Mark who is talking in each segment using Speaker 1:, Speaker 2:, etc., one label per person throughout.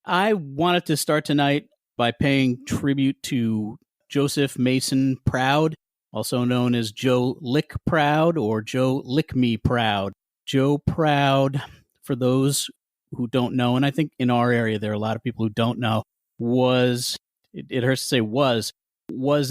Speaker 1: I wanted to start tonight by paying tribute to Joseph Mason Proud, also known as Joe Lick Proud or Joe Lick Me Proud. Joe Proud, for those who don't know, and I think in our area there are a lot of people who don't know, it hurts to say was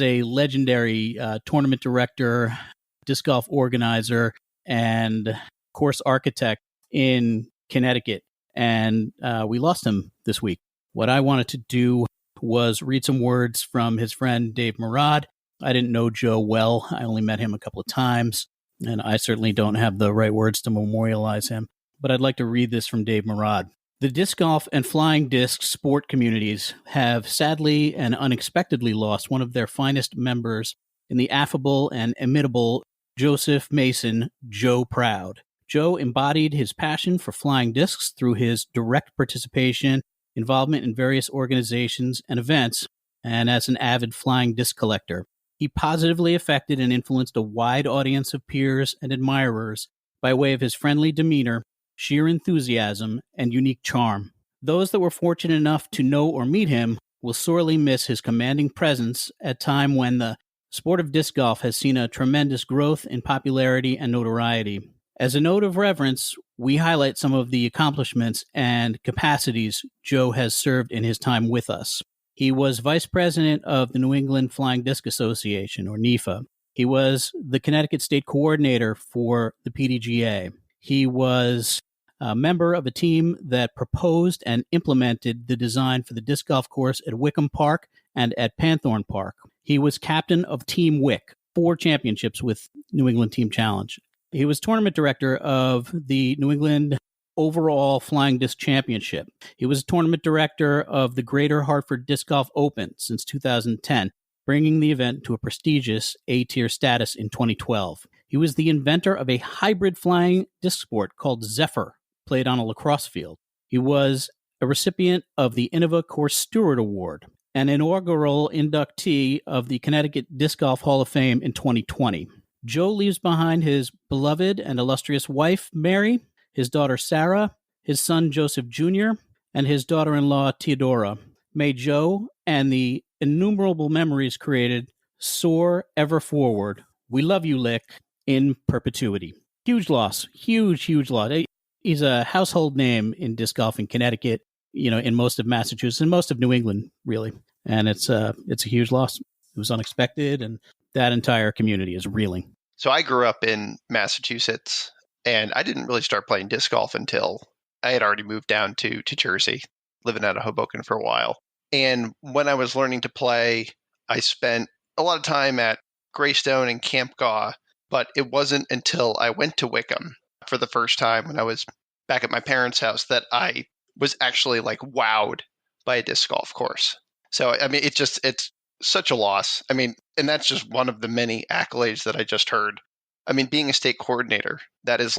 Speaker 1: a legendary tournament director, disc golf organizer, and course architect in Connecticut. And we lost him this week. What I wanted to do was read some words from his friend Dave Murad. I didn't know Joe well. I only met him a couple of times, and I certainly don't have the right words to memorialize him. But I'd like to read this from Dave Murad. The disc golf and flying disc sport communities have sadly and unexpectedly lost one of their finest members in the affable and imitable Joseph Mason, Joe Proud. Joe embodied his passion for flying discs through his direct participation, involvement in various organizations and events, and as an avid flying disc collector. He positively affected and influenced a wide audience of peers and admirers by way of his friendly demeanor, sheer enthusiasm, and unique charm. Those that were fortunate enough to know or meet him will sorely miss his commanding presence at a time when the sport of disc golf has seen a tremendous growth in popularity and notoriety. As a note of reverence, we highlight some of the accomplishments and capacities Joe has served in his time with us. He was vice president of the New England Flying Disc Association, or NEFA. He was the Connecticut state coordinator for the PDGA. He was a member of a team that proposed and implemented the design for the disc golf course at Wickham Park and at Panthorn Park. He was captain of Team Wick, 4 championships with New England Team Challenge. He was tournament director of the New England Overall Flying Disc Championship. He was tournament director of the Greater Hartford Disc Golf Open since 2010, bringing the event to a prestigious A-tier status in 2012. He was the inventor of a hybrid flying disc sport called Zephyr, played on a lacrosse field. He was a recipient of the Innova Course Steward Award, an inaugural inductee of the Connecticut Disc Golf Hall of Fame in 2020. Joe leaves behind his beloved and illustrious wife, Mary, his daughter, Sarah, his son, Joseph Jr., and his daughter-in-law, Theodora. May Joe and the innumerable memories created soar ever forward. We love you, Lick, in perpetuity. Huge loss. Huge loss. He's a household name in disc golf in Connecticut, in most of Massachusetts and most of New England, really. And it's a huge loss. It was unexpected, and that entire community is reeling.
Speaker 2: So I grew up in Massachusetts, and I didn't really start playing disc golf until I had already moved down to Jersey, living out of Hoboken for a while. And when I was learning to play, I spent a lot of time at Greystone and Camp Gaw, but it wasn't until I went to Wickham for the first time when I was back at my parents' house that I was actually wowed by a disc golf course. So, I mean, it's such a loss. I mean, and that's just one of the many accolades that I just heard. I mean, being a state coordinator, that is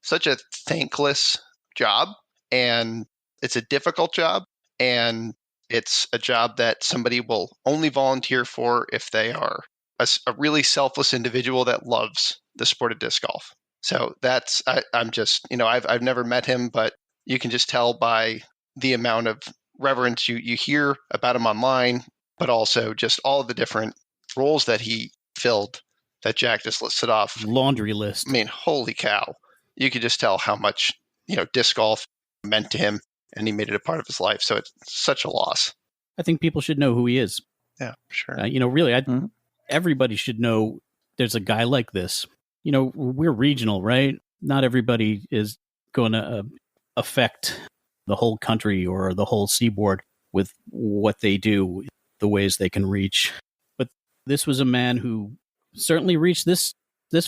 Speaker 2: such a thankless job, and it's a difficult job, and it's a job that somebody will only volunteer for if they are a really selfless individual that loves the sport of disc golf. So I'm just, I've never met him, but you can just tell by the amount of reverence you hear about him online, but also just all of the different roles that he filled that Jack just listed off.
Speaker 1: Laundry list.
Speaker 2: I mean, holy cow. You could just tell how much, disc golf meant to him, and he made it a part of his life. So it's such a loss.
Speaker 1: I think people should know who he is.
Speaker 2: Yeah, sure.
Speaker 1: Really, everybody should know there's a guy like this. We're regional, right? Not everybody is going to affect the whole country or the whole seaboard with what they do, the ways they can reach. But this was a man who certainly reached this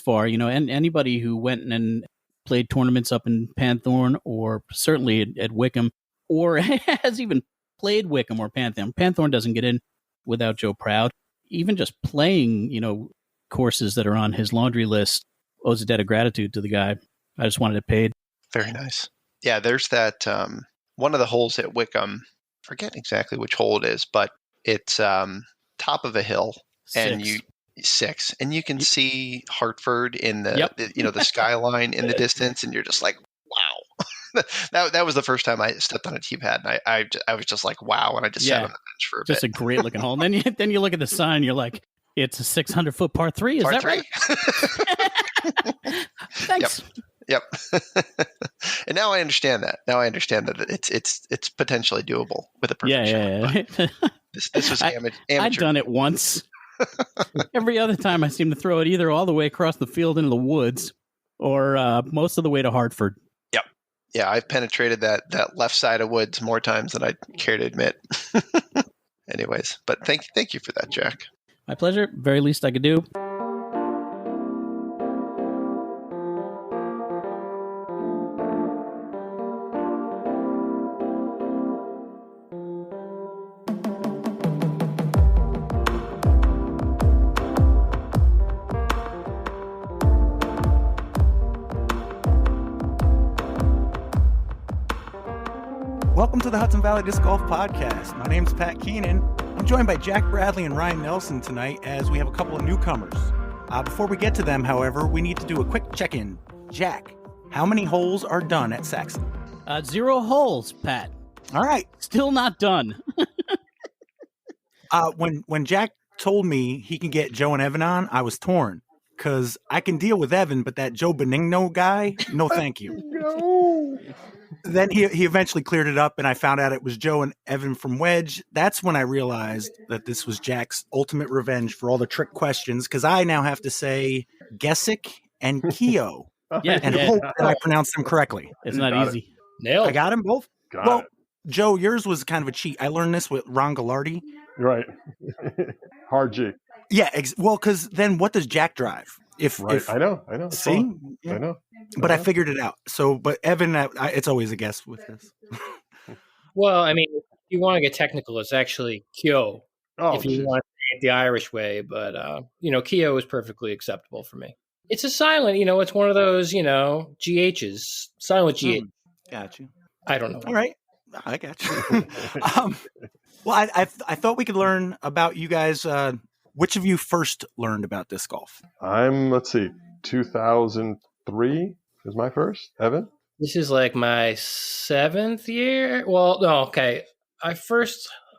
Speaker 1: far, and anybody who went and played tournaments up in Panthorn or certainly at Wickham or has even played Wickham or Panthorn. Panthorn doesn't get in without Joe Proud. Even just playing, courses that are on his laundry list owes a debt of gratitude to the guy. I just wanted it paid.
Speaker 2: Very nice. Yeah, there's that one of the holes at Wickham, forget exactly which hole it is, but it's top of a hill. Six. And you can see Hartford in the skyline in the distance, and you're just like, wow. that was the first time I stepped on a tee pad, and I was just like, wow, and I just sat on the bench for a bit.
Speaker 1: Just a great looking hole. And then you look at the sign, you're like, it's a 600-foot par 3. Is that right? Thanks.
Speaker 2: Yep. And now I understand that. Now I understand that it's potentially doable with a perfect shot. Yeah. This was amateur.
Speaker 1: I've done it once. Every other time I seem to throw it either all the way across the field into the woods or most of the way to Hartford.
Speaker 2: Yep. Yeah, I've penetrated that left side of woods more times than I care to admit. Anyways, but thank you for that, Jack.
Speaker 1: My pleasure. Very least I could do.
Speaker 3: Welcome to the Hudson Valley Disc Golf Podcast. My name's Pat Keenan. I'm joined by Jack Bradley and Ryan Nelson tonight as we have a couple of newcomers. Before we get to them, however, we need to do a quick check-in. Jack, how many holes are done at Saxon?
Speaker 1: 0 holes, Pat.
Speaker 3: All right.
Speaker 1: Still not done.
Speaker 3: When Jack told me he can get Joe and Evan on, I was torn. Because I can deal with Evan, but that Joe Benigno guy, no thank you.
Speaker 4: No.
Speaker 3: Then he eventually cleared it up, and I found out it was Joe and Evan from Wedge. That's when I realized that this was Jack's ultimate revenge for all the trick questions, because I now have to say Gesick and Keogh. And hope that I pronounced them correctly.
Speaker 1: It's not easy.
Speaker 5: Nailed.
Speaker 3: I got them both?
Speaker 4: Got it.
Speaker 3: Joe, yours was kind of a cheat. I learned this with Ron Gallardi.
Speaker 4: Right. Hard G.
Speaker 3: Yeah, because then what does Jack drive?
Speaker 4: I know.
Speaker 3: See?
Speaker 4: Yeah. I know.
Speaker 3: But I figured it out. So, but Evan, it's always a guess with this.
Speaker 5: Well, I mean, if you want to get technical, it's actually Keogh. If you want to say it the Irish way, but Keogh is perfectly acceptable for me. It's a silent, it's one of those, GHs, silent GH.
Speaker 3: Got you.
Speaker 5: I don't know.
Speaker 3: All right. I got you. Well, I thought we could learn about you guys. Which of you first learned about disc golf?
Speaker 4: Let's see, 2003 is my first. Evan?
Speaker 5: This is like my 7th year. Well, no, okay.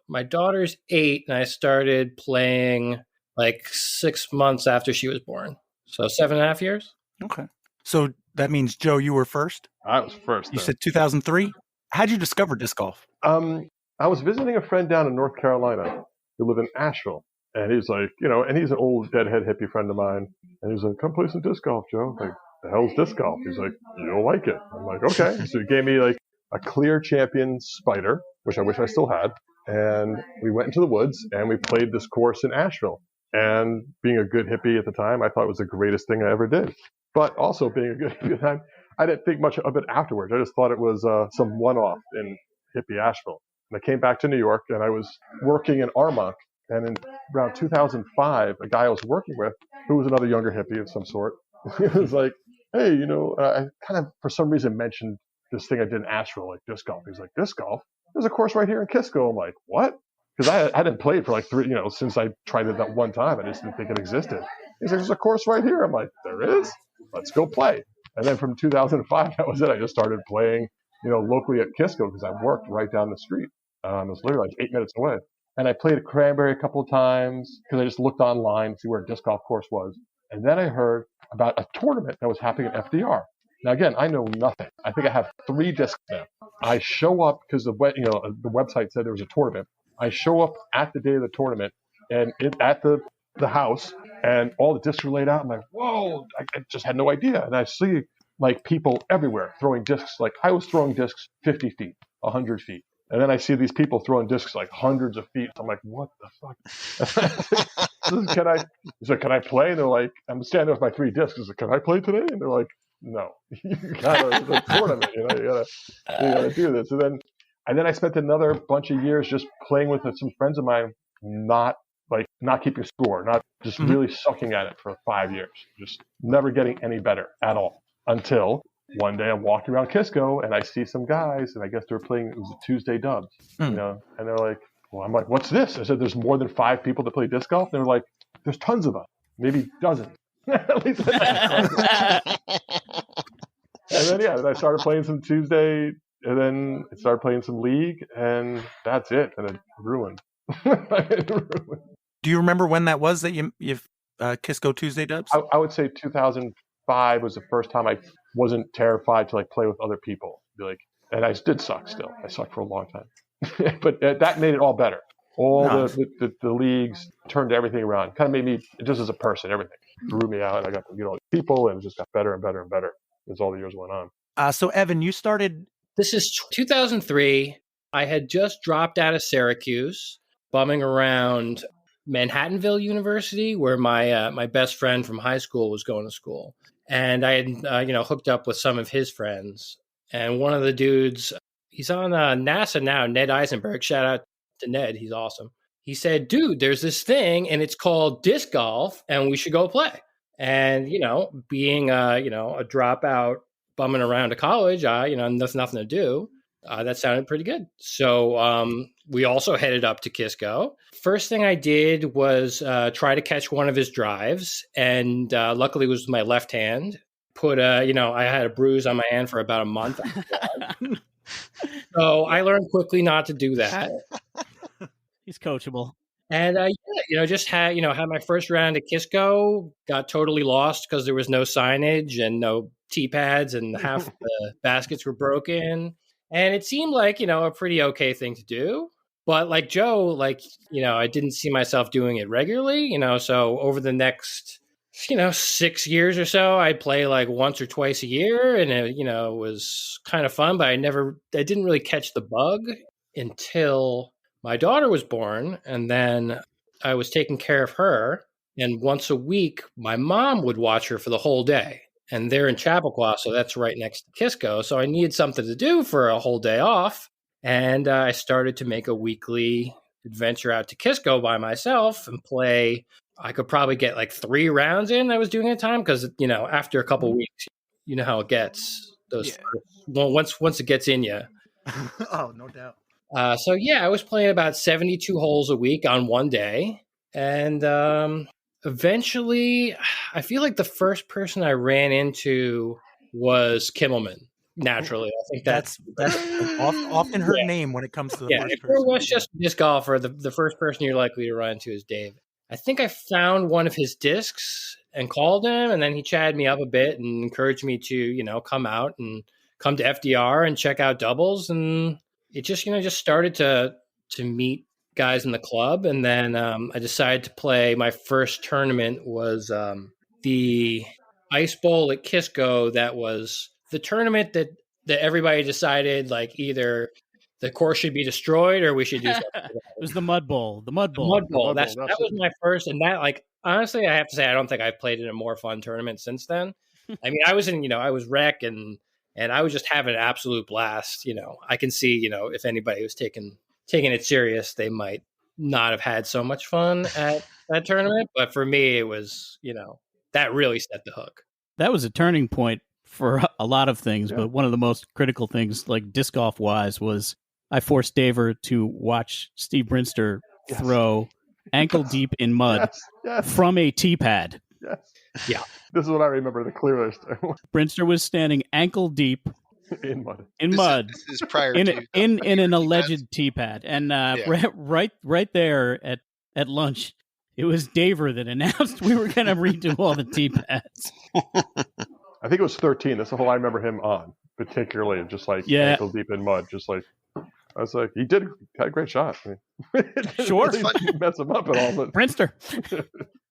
Speaker 5: My daughter's 8, and I started playing like 6 months after she was born. So 7.5 years.
Speaker 3: Okay. So that means, Joe, you were first?
Speaker 4: I was first.
Speaker 3: You said 2003? How'd you discover disc golf?
Speaker 4: I was visiting a friend down in North Carolina who lived in Asheville. And he's like, and he's an old deadhead hippie friend of mine. And he's like, come play some disc golf, Joe. I'm like, the hell's disc golf? He's like, you'll like it. I'm like, okay. So he gave me like a Clear Champion Spider, which I wish I still had. And we went into the woods and we played this course in Asheville. And being a good hippie at the time, I thought it was the greatest thing I ever did. But also being a good hippie at the time, I didn't think much of it afterwards. I just thought it was some one-off in hippie Asheville. And I came back to New York and I was working in Armonk. And in around 2005, a guy I was working with, who was another younger hippie of some sort, he was like, hey, I kind of, for some reason, mentioned this thing I did in Asheville, like disc golf. He's like, disc golf? There's a course right here in Kisco. I'm like, what? Because I hadn't played for like 3, since I tried it that one time. I just didn't think it existed. He's like, there's a course right here. I'm like, there is? Let's go play. And then from 2005, that was it. I just started playing, locally at Kisco because I worked right down the street. It was literally like 8 minutes away. And I played at Cranberry a couple of times because I just looked online to see where a disc golf course was. And then I heard about a tournament that was happening at FDR. Now, again, I know nothing. I think I have 3 discs now. I show up because the website said there was a tournament. I show up at the day of the tournament and at the house, and all the discs were laid out. I'm like, whoa, I just had no idea. And I see like people everywhere throwing discs. Like I was throwing discs 50 feet, 100 feet. And then I see these people throwing discs like hundreds of feet. I'm like, what the fuck? Can I play? And they're like, I'm standing there with my 3 discs. I said, can I play today? And they're like, no, you gotta, it's a tournament, you gotta do this. And then I spent another bunch of years just playing with some friends of mine, not keeping score, not just really sucking at it for 5 years, just never getting any better at all until one day I'm walking around Kisco and I see some guys, and I guess they were playing, it was a Tuesday Dubs, and they're like, well, I'm like, what's this? I said, there's more than 5 people that play disc golf. And they're like, there's tons of us, maybe dozens. At least that's then I started playing some Tuesday, and then I started playing some League, and that's it. And it ruined.
Speaker 3: Do you remember when that was that you've Kisco Tuesday dubs?
Speaker 4: I would say 2005 was the first time I wasn't terrified to like play with other people. Be like, and I did suck still. I sucked for a long time, but that made it all better. All the leagues turned everything around. Kind of made me just as a person. Everything grew me out. I got to meet all these people, and it just got better and better and better as all the years went on.
Speaker 3: So Evan, you started.
Speaker 5: This is 2003. I had just dropped out of Syracuse, bumming around Manhattanville University, where my best friend from high school was going to school, and I had hooked up with some of his friends. And one of the dudes, he's on NASA now, Ned Eisenberg. Shout out to Ned, he's awesome. He said, "Dude, there's this thing, and it's called disc golf, and we should go play." And being a dropout, bumming around to college, there's nothing to do. That sounded pretty good. So we also headed up to Kisco. First thing I did was try to catch one of his drives, and luckily it was with my left hand. I had a bruise on my hand for about a month. So I learned quickly not to do that.
Speaker 1: He's coachable.
Speaker 5: And just had my first round at Kisco, got totally lost because there was no signage and no tee pads, and half the baskets were broken. And it seemed like, a pretty okay thing to do. But like Joe, I didn't see myself doing it regularly, so over the next, 6 years or so, I'd play like once or twice a year, and it was kind of fun, but I didn't really catch the bug until my daughter was born. And then I was taking care of her. And once a week, my mom would watch her for the whole day. And they're in Chappaqua, so that's right next to Kisco. So I needed something to do for a whole day off. And I started to make a weekly adventure out to Kisco by myself and play. I could probably get like 3 rounds in I was doing at a time because, after a couple of weeks, you know how it gets. Once it gets in you.
Speaker 3: Oh, no doubt.
Speaker 5: I was playing about 72 holes a week on one day. And eventually, I feel like the first person I ran into was Kimmelman. Naturally, I think that's
Speaker 3: often her name when it comes to the first
Speaker 5: person.
Speaker 3: If you're
Speaker 5: a Westchester disc golfer, the first person you're likely to run into is Dave. I think I found one of his discs and called him, and then he chatted me up a bit and encouraged me to, come out and come to FDR and check out doubles. And it just started to meet guys in the club. And then I decided to play. My first tournament was the Ice Bowl at Kisco. That was the tournament that everybody decided like either the course should be destroyed or we should do something.
Speaker 1: It was the Mud Bowl.
Speaker 5: The Mud Bowl. That was my first. And that, honestly, I have to say, I don't think I've played in a more fun tournament since then. I mean, I was I was rec and I was just having an absolute blast. I can see, if anybody was taking it serious, they might not have had so much fun at that tournament. But for me, it was, that really set the hook.
Speaker 1: That was a turning point for a lot of things, but one of the most critical things, like disc golf wise, was I forced Daver to watch Steve Brinster throw ankle deep in mud from a tee pad.
Speaker 4: Yes.
Speaker 5: Yeah.
Speaker 4: This is what I remember the clearest.
Speaker 1: Brinster was standing ankle deep
Speaker 4: in mud.
Speaker 2: This is prior
Speaker 1: in
Speaker 2: to
Speaker 1: in an alleged tee pad, and right there at lunch, it was Daver that announced we were going to redo all the tee pads.
Speaker 4: I think it was 13. That's the whole I remember him on, particularly just like ankle deep in mud. Just like I was like, he had a great shot. I mean,
Speaker 1: sure,
Speaker 4: really mess him up at all, but
Speaker 1: Brinster.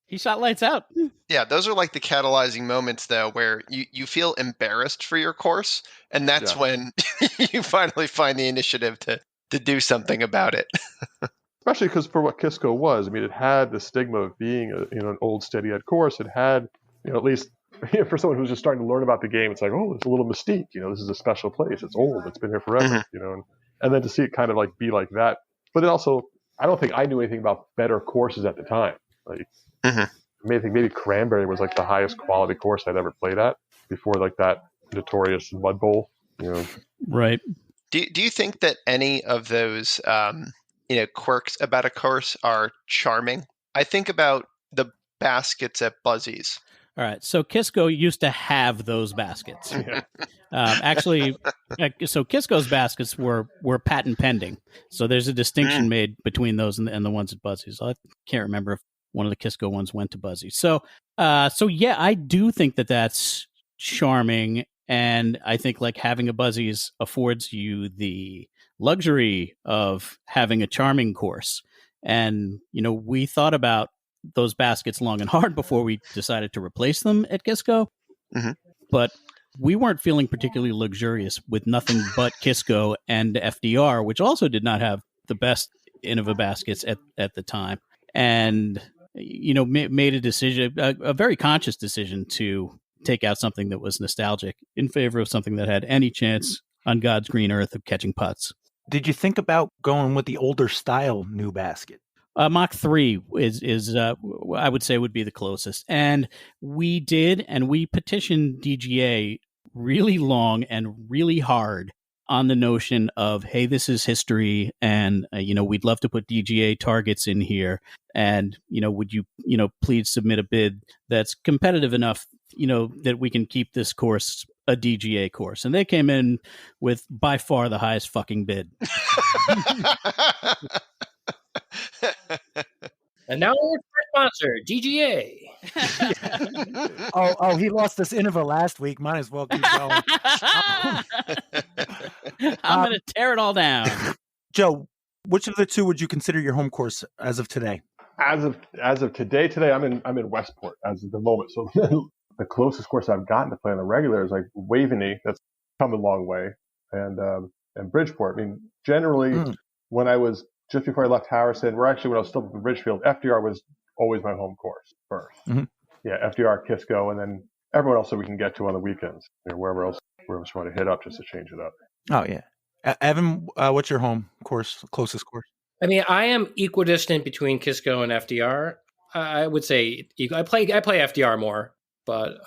Speaker 1: He shot lights out.
Speaker 2: Yeah, those are like the catalyzing moments, though, where you feel embarrassed for your course, and that's when you finally find the initiative to do something about it.
Speaker 4: Especially because for what Kisco was, I mean, it had the stigma of being an old steady ed course. It had, at least for someone who's just starting to learn about the game, it's like, oh, it's a little mystique. This is a special place. It's old. It's been here forever. And then to see it kind of like be like that. But then also, I don't think I knew anything about better courses at the time. Like, maybe Cranberry was like the highest quality course I'd ever played at before like that notorious Mud Bowl.
Speaker 1: Right.
Speaker 2: Do you think that any of those quirks about a course are charming? I think about the baskets at Buzzies.
Speaker 1: All right. So Kisco used to have those baskets. Actually, so Kisco's baskets were patent pending. So there's a distinction made between those and the ones at Buzzy's. I can't remember if one of the Kisco ones went to Buzzy's. So yeah, I do think that that's charming. And I think like having a Buzzy's affords you the luxury of having a charming course. And, we thought about those baskets long and hard before we decided to replace them at Kisco.
Speaker 2: Mm-hmm.
Speaker 1: But we weren't feeling particularly luxurious with nothing but Kisco and FDR, which also did not have the best Innova baskets at the time. And, made a decision, a very conscious decision to take out something that was nostalgic in favor of something that had any chance on God's green earth of catching putts.
Speaker 3: Did you think about going with the older style new basket?
Speaker 1: Mach 3 is I would say would be the closest. And we petitioned DGA really long and really hard on the notion of, hey, this is history. And, we'd love to put DGA targets in here. And, would you, please submit a bid that's competitive enough, that we can keep this course a DGA course. And they came in with by far the highest fucking bid.
Speaker 5: And now our sponsor, DGA.
Speaker 3: Oh, he lost us Innova last week. Might as well keep going.
Speaker 1: I'm going to tear it all down.
Speaker 3: Joe, which of the two would you consider your home course as of today?
Speaker 4: As of today, I'm in Westport as of the moment. So the closest course I've gotten to play on the regular is like Waveney. That's come a long way, and Bridgeport. I mean, generally, when I was just before I left Harrison, when I was still in Ridgefield, FDR was always my home course first. Mm-hmm. Yeah, FDR, Kisco, and then everyone else that we can get to on the weekends, wherever else we want to hit up just to change it up.
Speaker 3: Oh yeah, Evan, what's your home course, closest course?
Speaker 5: I mean, I am equidistant between Kisco and FDR. I would say I play FDR more, but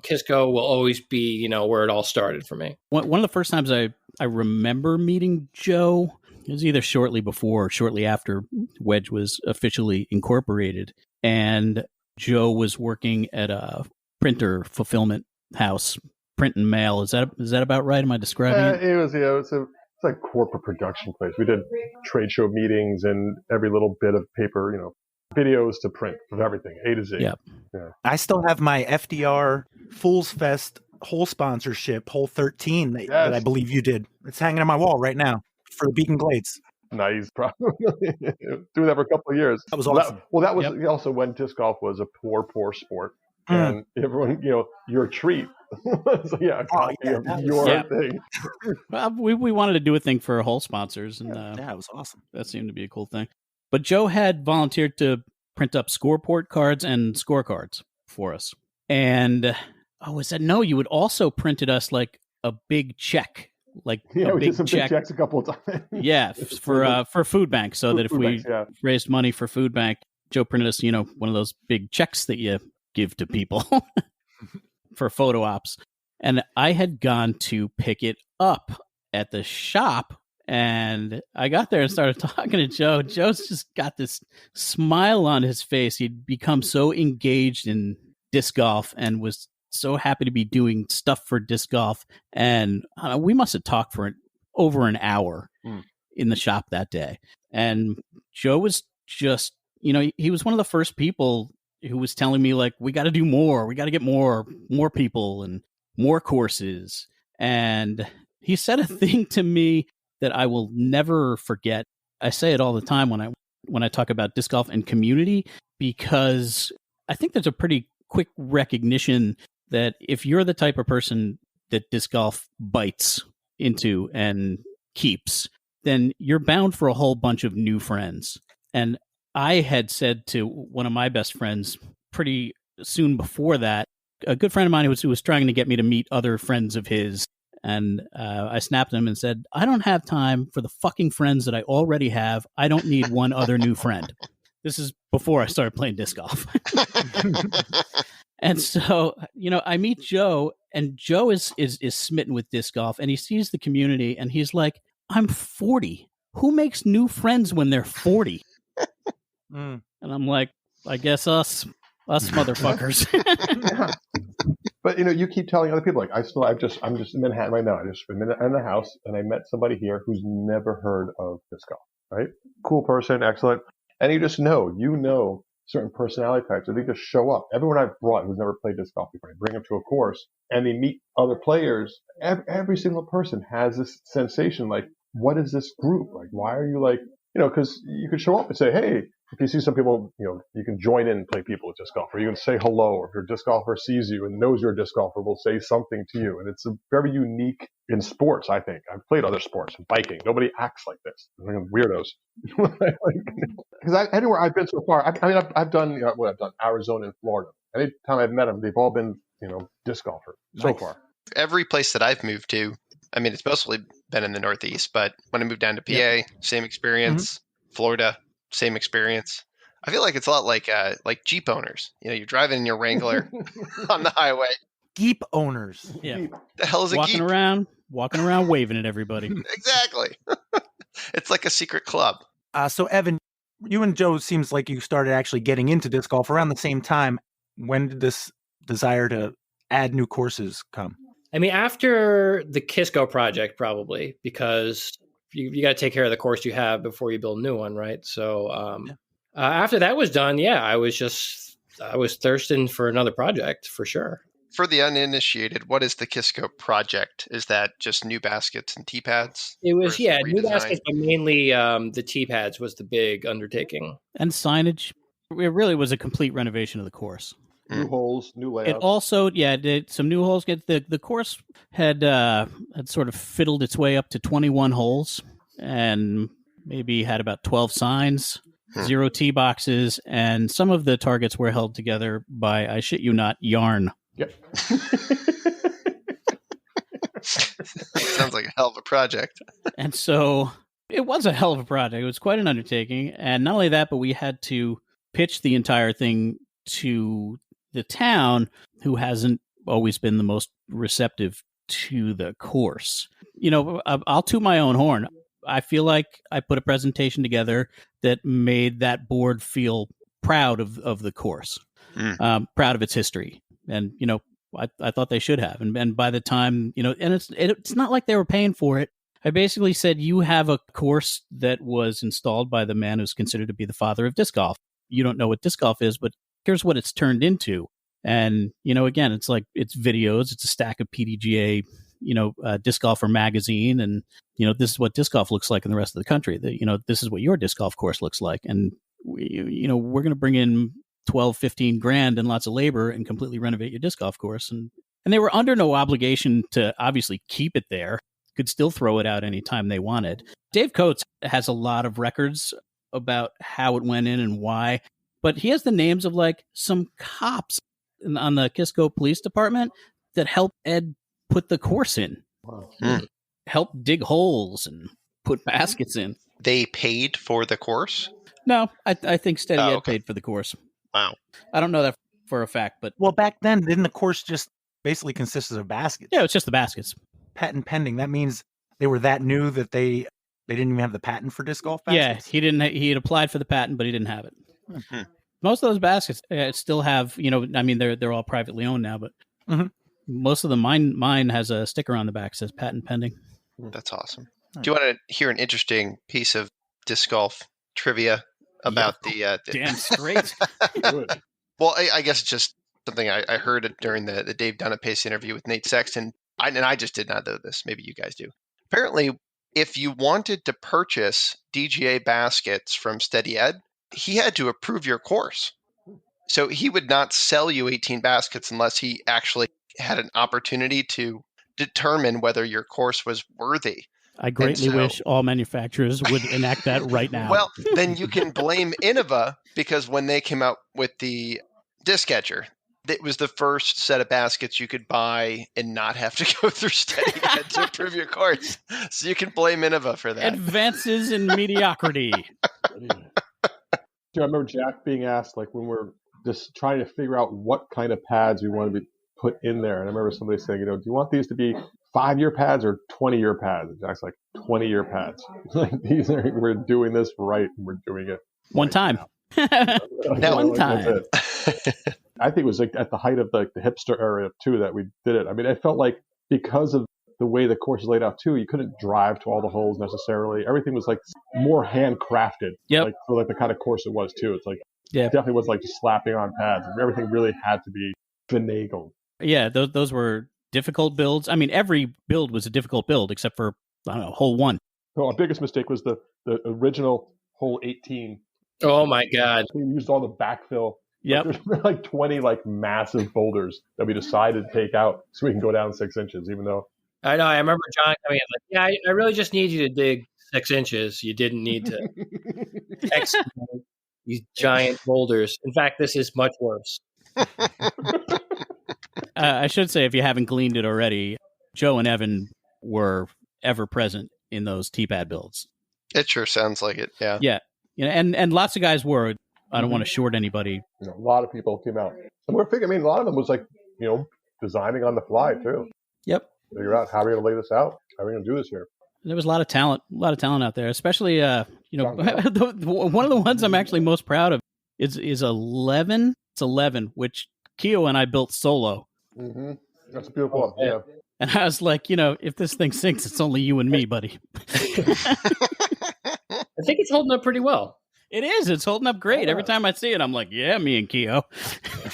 Speaker 5: Kisco will always be where it all started for me.
Speaker 1: One of the first times I remember meeting Joe, it was either shortly before or shortly after Wedge was officially incorporated, and Joe was working at a printer fulfillment house, print and mail. Is that about right? Am I describing it?
Speaker 4: It was. It's like corporate production place. We did trade show meetings and every little bit of paper, videos to print of everything, A to Z.
Speaker 1: Yep.
Speaker 4: Yeah.
Speaker 3: I still have my FDR Fools Fest whole sponsorship, hole 13 that I believe you did. It's hanging on my wall right now for the Beacon Glades.
Speaker 4: Nice, probably. Doing that for a couple of years.
Speaker 3: That was awesome.
Speaker 4: That was also when disc golf was a poor sport. And everyone, your treat. So your thing.
Speaker 1: Well, we wanted to do a thing for whole sponsors, and
Speaker 3: it was awesome.
Speaker 1: That seemed to be a cool thing. But Joe had volunteered to print up scoreport cards and scorecards for us. And you would also printed us like a big check. Like
Speaker 4: we
Speaker 1: big
Speaker 4: did some
Speaker 1: check.
Speaker 4: big checks a couple of times.
Speaker 1: Yeah, for Food Bank, so that if we raised money for Food Bank, Joe printed us, one of those big checks that you give to people for photo ops. And I had gone to pick it up at the shop, and I got there and started talking to Joe. Joe's just got this smile on his face. He'd become so engaged in disc golf and was so happy to be doing stuff for disc golf. And we must have talked for over an hour in the shop that day. And Joe was just, he was one of the first people who was telling me, like, we got to do more. We got to get more people and more courses. And he said a thing to me that I will never forget. I say it all the time when I talk about disc golf and community, because I think there's a pretty quick recognition that if you're the type of person that disc golf bites into and keeps, then you're bound for a whole bunch of new friends. And I had said to one of my best friends pretty soon before that, a good friend of mine who was trying to get me to meet other friends of his, and I snapped him and said, I don't have time for the fucking friends that I already have. I don't need one other new friend. This is before I started playing disc golf. And so, I meet Joe, and Joe is smitten with disc golf, and he sees the community, and he's like, I'm 40. Who makes new friends when they're 40? And I'm like, I guess us. Us motherfuckers.
Speaker 4: Yeah. But you keep telling other people, like I'm just in Manhattan right now. I just been in the house and I met somebody here who's never heard of disc golf, right? Cool person, excellent. And you just know certain personality types, so they just show up. Everyone I've brought who's never played disc golf before, I bring them to a course and they meet other players. Every single person has this sensation, like, what is this group? Like, why are you like, because you could show up and say, hey, if you see some people, you can join in and play people with disc golf, or you can say hello, or if your disc golfer sees you and knows you're a disc golfer, will say something to you. And it's very unique in sports, I think. I've played other sports, biking. Nobody acts like this. They're weirdos. Because anywhere I've been so far, I've done I've done Arizona and Florida. Anytime I've met them, they've all been disc golfers so far.
Speaker 2: Every place that I've moved to, it's mostly been in the Northeast, but when I moved down to PA, same experience. Mm-hmm. Florida, same experience. I feel like it's a lot like Jeep owners. You're driving in your Wrangler on the highway.
Speaker 3: Jeep owners.
Speaker 1: Yeah.
Speaker 2: The hell is a Jeep?
Speaker 1: Walking around waving at everybody.
Speaker 2: Exactly. It's like a secret club.
Speaker 3: So Evan, you and Joe seems like you started actually getting into disc golf around the same time. When did this desire to add new courses come?
Speaker 5: After the Kisco project, probably, because you got to take care of the course you have before you build a new one, right? So after that was done, I was thirsting for another project for sure.
Speaker 2: For the uninitiated, what is the Kisco project? Is that just new baskets and tee pads?
Speaker 5: It was, new baskets, but mainly the tee pads was the big undertaking.
Speaker 1: And signage. It really was a complete renovation of the course.
Speaker 4: New holes, new layouts.
Speaker 1: It also, did some new holes. The course had sort of fiddled its way up to 21 holes and maybe had about 12 signs, 0 tee boxes, and some of the targets were held together by, I shit you not, yarn.
Speaker 4: Yep.
Speaker 2: Sounds like a hell of a project.
Speaker 1: And so it was a hell of a project. It was quite an undertaking. And not only that, but we had to pitch the entire thing to the town, who hasn't always been the most receptive to the course. I'll toot my own horn. I feel like I put a presentation together that made that board feel proud of the course, proud of its history. And, I thought they should have. And by the time, and it's not like they were paying for it. I basically said, you have a course that was installed by the man who's considered to be the father of disc golf. You don't know what disc golf is, but here's what it's turned into. And, again, it's like, it's videos, it's a stack of PDGA, Disc Golfer magazine. And, this is what disc golf looks like in the rest of the country. This is what your disc golf course looks like. And, we're going to bring in 12, 15 grand and lots of labor and completely renovate your disc golf course. And they were under no obligation to obviously keep it there. Could still throw it out anytime they wanted. Dave Coates has a lot of records about how it went in and why. But he has the names of like some cops on the Kisco Police Department that helped Ed put the course in.
Speaker 4: Wow.
Speaker 1: Helped dig holes and put baskets in.
Speaker 2: They paid for the course?
Speaker 1: No, I think Steady Ed paid for the course.
Speaker 2: Wow.
Speaker 1: I don't know that for a fact, but...
Speaker 3: Well, back then, didn't the course just basically consisted of baskets?
Speaker 1: Yeah, it's just the baskets.
Speaker 3: Patent pending. That means they were that new that they didn't even have the patent for disc golf baskets?
Speaker 1: Yeah, he had applied for the patent, but he didn't have it. Mm-hmm. Most of those baskets still have, they're all privately owned now, but most of them, mine has a sticker on the back that says patent pending.
Speaker 2: That's awesome. Do you want to hear an interesting piece of disc golf trivia about the
Speaker 1: damn straight?
Speaker 2: Well, I guess it's just something I heard during the Dave Dunapace interview with Nate Sexton. I just did not know this. Maybe you guys do. Apparently, if you wanted to purchase DGA baskets from Steady Ed, he had to approve your course. So he would not sell you 18 baskets unless he actually had an opportunity to determine whether your course was worthy.
Speaker 1: I greatly wish all manufacturers would enact that right now.
Speaker 2: Well, then you can blame Innova, because when they came out with the disc etcher, it was the first set of baskets you could buy and not have to go through Steady Ed to approve your course. So you can blame Innova for that.
Speaker 1: Advances in mediocrity.
Speaker 4: I remember Jack being asked, like, when we're just trying to figure out what kind of pads we want to be put in there. And I remember somebody saying, do you want these to be 5-year pads or 20-year pads? And Jack's like, 20-year pads. Like, we're doing this right, and we're doing it
Speaker 1: one time.
Speaker 4: now.
Speaker 1: One time.
Speaker 4: I think it was like at the height of like the hipster era too that we did it. I mean, it felt like because of the way the course is laid out too, you couldn't drive to all the holes necessarily. Everything was like more handcrafted.
Speaker 1: Yep.
Speaker 4: Like for like the kind of course it was too. It's like
Speaker 1: Yeah.
Speaker 4: it definitely was like just slapping on pads. Everything really had to be finagled.
Speaker 1: Yeah, those were difficult builds. I mean, every build was a difficult build except for, I don't know, hole 1.
Speaker 4: So our biggest mistake was the original hole 18.
Speaker 5: Oh my God.
Speaker 4: We used all the backfill.
Speaker 1: Yep.
Speaker 4: Like, there's like 20 like massive boulders that we decided to take out so we can go down 6 inches, even though.
Speaker 5: I know. I remember John coming in like, yeah, I really just need you to dig 6 inches. You didn't need to excavate these giant boulders. In fact, this is much worse.
Speaker 1: I should say, if you haven't gleaned it already, Joe and Evan were ever present in those T-pad builds.
Speaker 2: It sure sounds like it. Yeah.
Speaker 1: Yeah. You know, and lots of guys were. I don't want to short anybody.
Speaker 4: You know, a lot of people came out. And we're figuring, I mean, a lot of them was like, you know, designing on the fly too.
Speaker 1: Yep.
Speaker 4: Figure out how we're going to lay this out. How are we going to do this here?
Speaker 1: There was a lot of talent out there, especially, you know, one of the ones I'm actually most proud of is 11. It's 11, which Keo and I built solo.
Speaker 4: Mm-hmm. That's a beautiful one. Yeah.
Speaker 1: And I was like, you know, if this thing sinks, it's only you and me, buddy.
Speaker 5: I think it's holding up pretty well.
Speaker 1: It is. It's holding up great. Every time I see it, I'm like, yeah, me and Keo.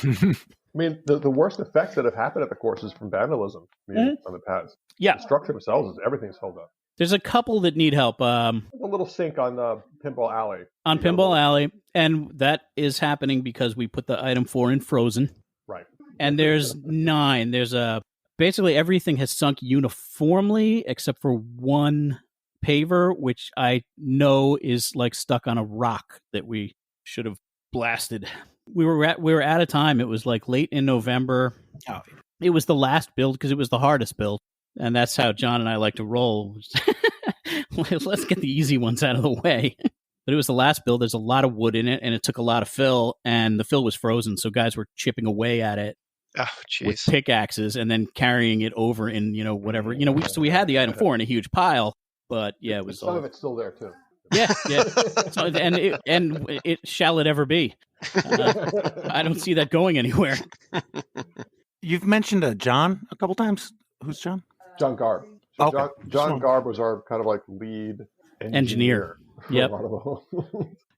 Speaker 4: I mean, the worst effects that have happened at the course is from vandalism on the pads.
Speaker 1: Yeah.
Speaker 4: The structure themselves is everything's held up.
Speaker 1: There's a couple that need help.
Speaker 4: A little sink on Pinball Alley.
Speaker 1: On Pinball Alley. And that is happening because we put the item 4 in frozen.
Speaker 4: Right.
Speaker 1: And there's 9. There's basically everything has sunk uniformly except for one paver, which I know is like stuck on a rock that we should have blasted. We were out of time. It was like late in November. Oh, it was the last build because it was the hardest build, and that's how John and I like to roll. Let's get the easy ones out of the way. But it was the last build. There's a lot of wood in it, and it took a lot of fill, and the fill was frozen, so guys were chipping away at it.
Speaker 2: Oh,
Speaker 1: with pickaxes and then carrying it over in, you know, whatever. You know, we had the item 4 in a huge pile. But yeah, it was
Speaker 4: some of it's still there too.
Speaker 1: Yeah. So, and it shall it ever be. I don't see that going anywhere.
Speaker 3: You've mentioned John a couple times. Who's John?
Speaker 4: John Garb. So
Speaker 3: okay.
Speaker 4: John Garb was our kind of like lead engineer.
Speaker 1: Yep.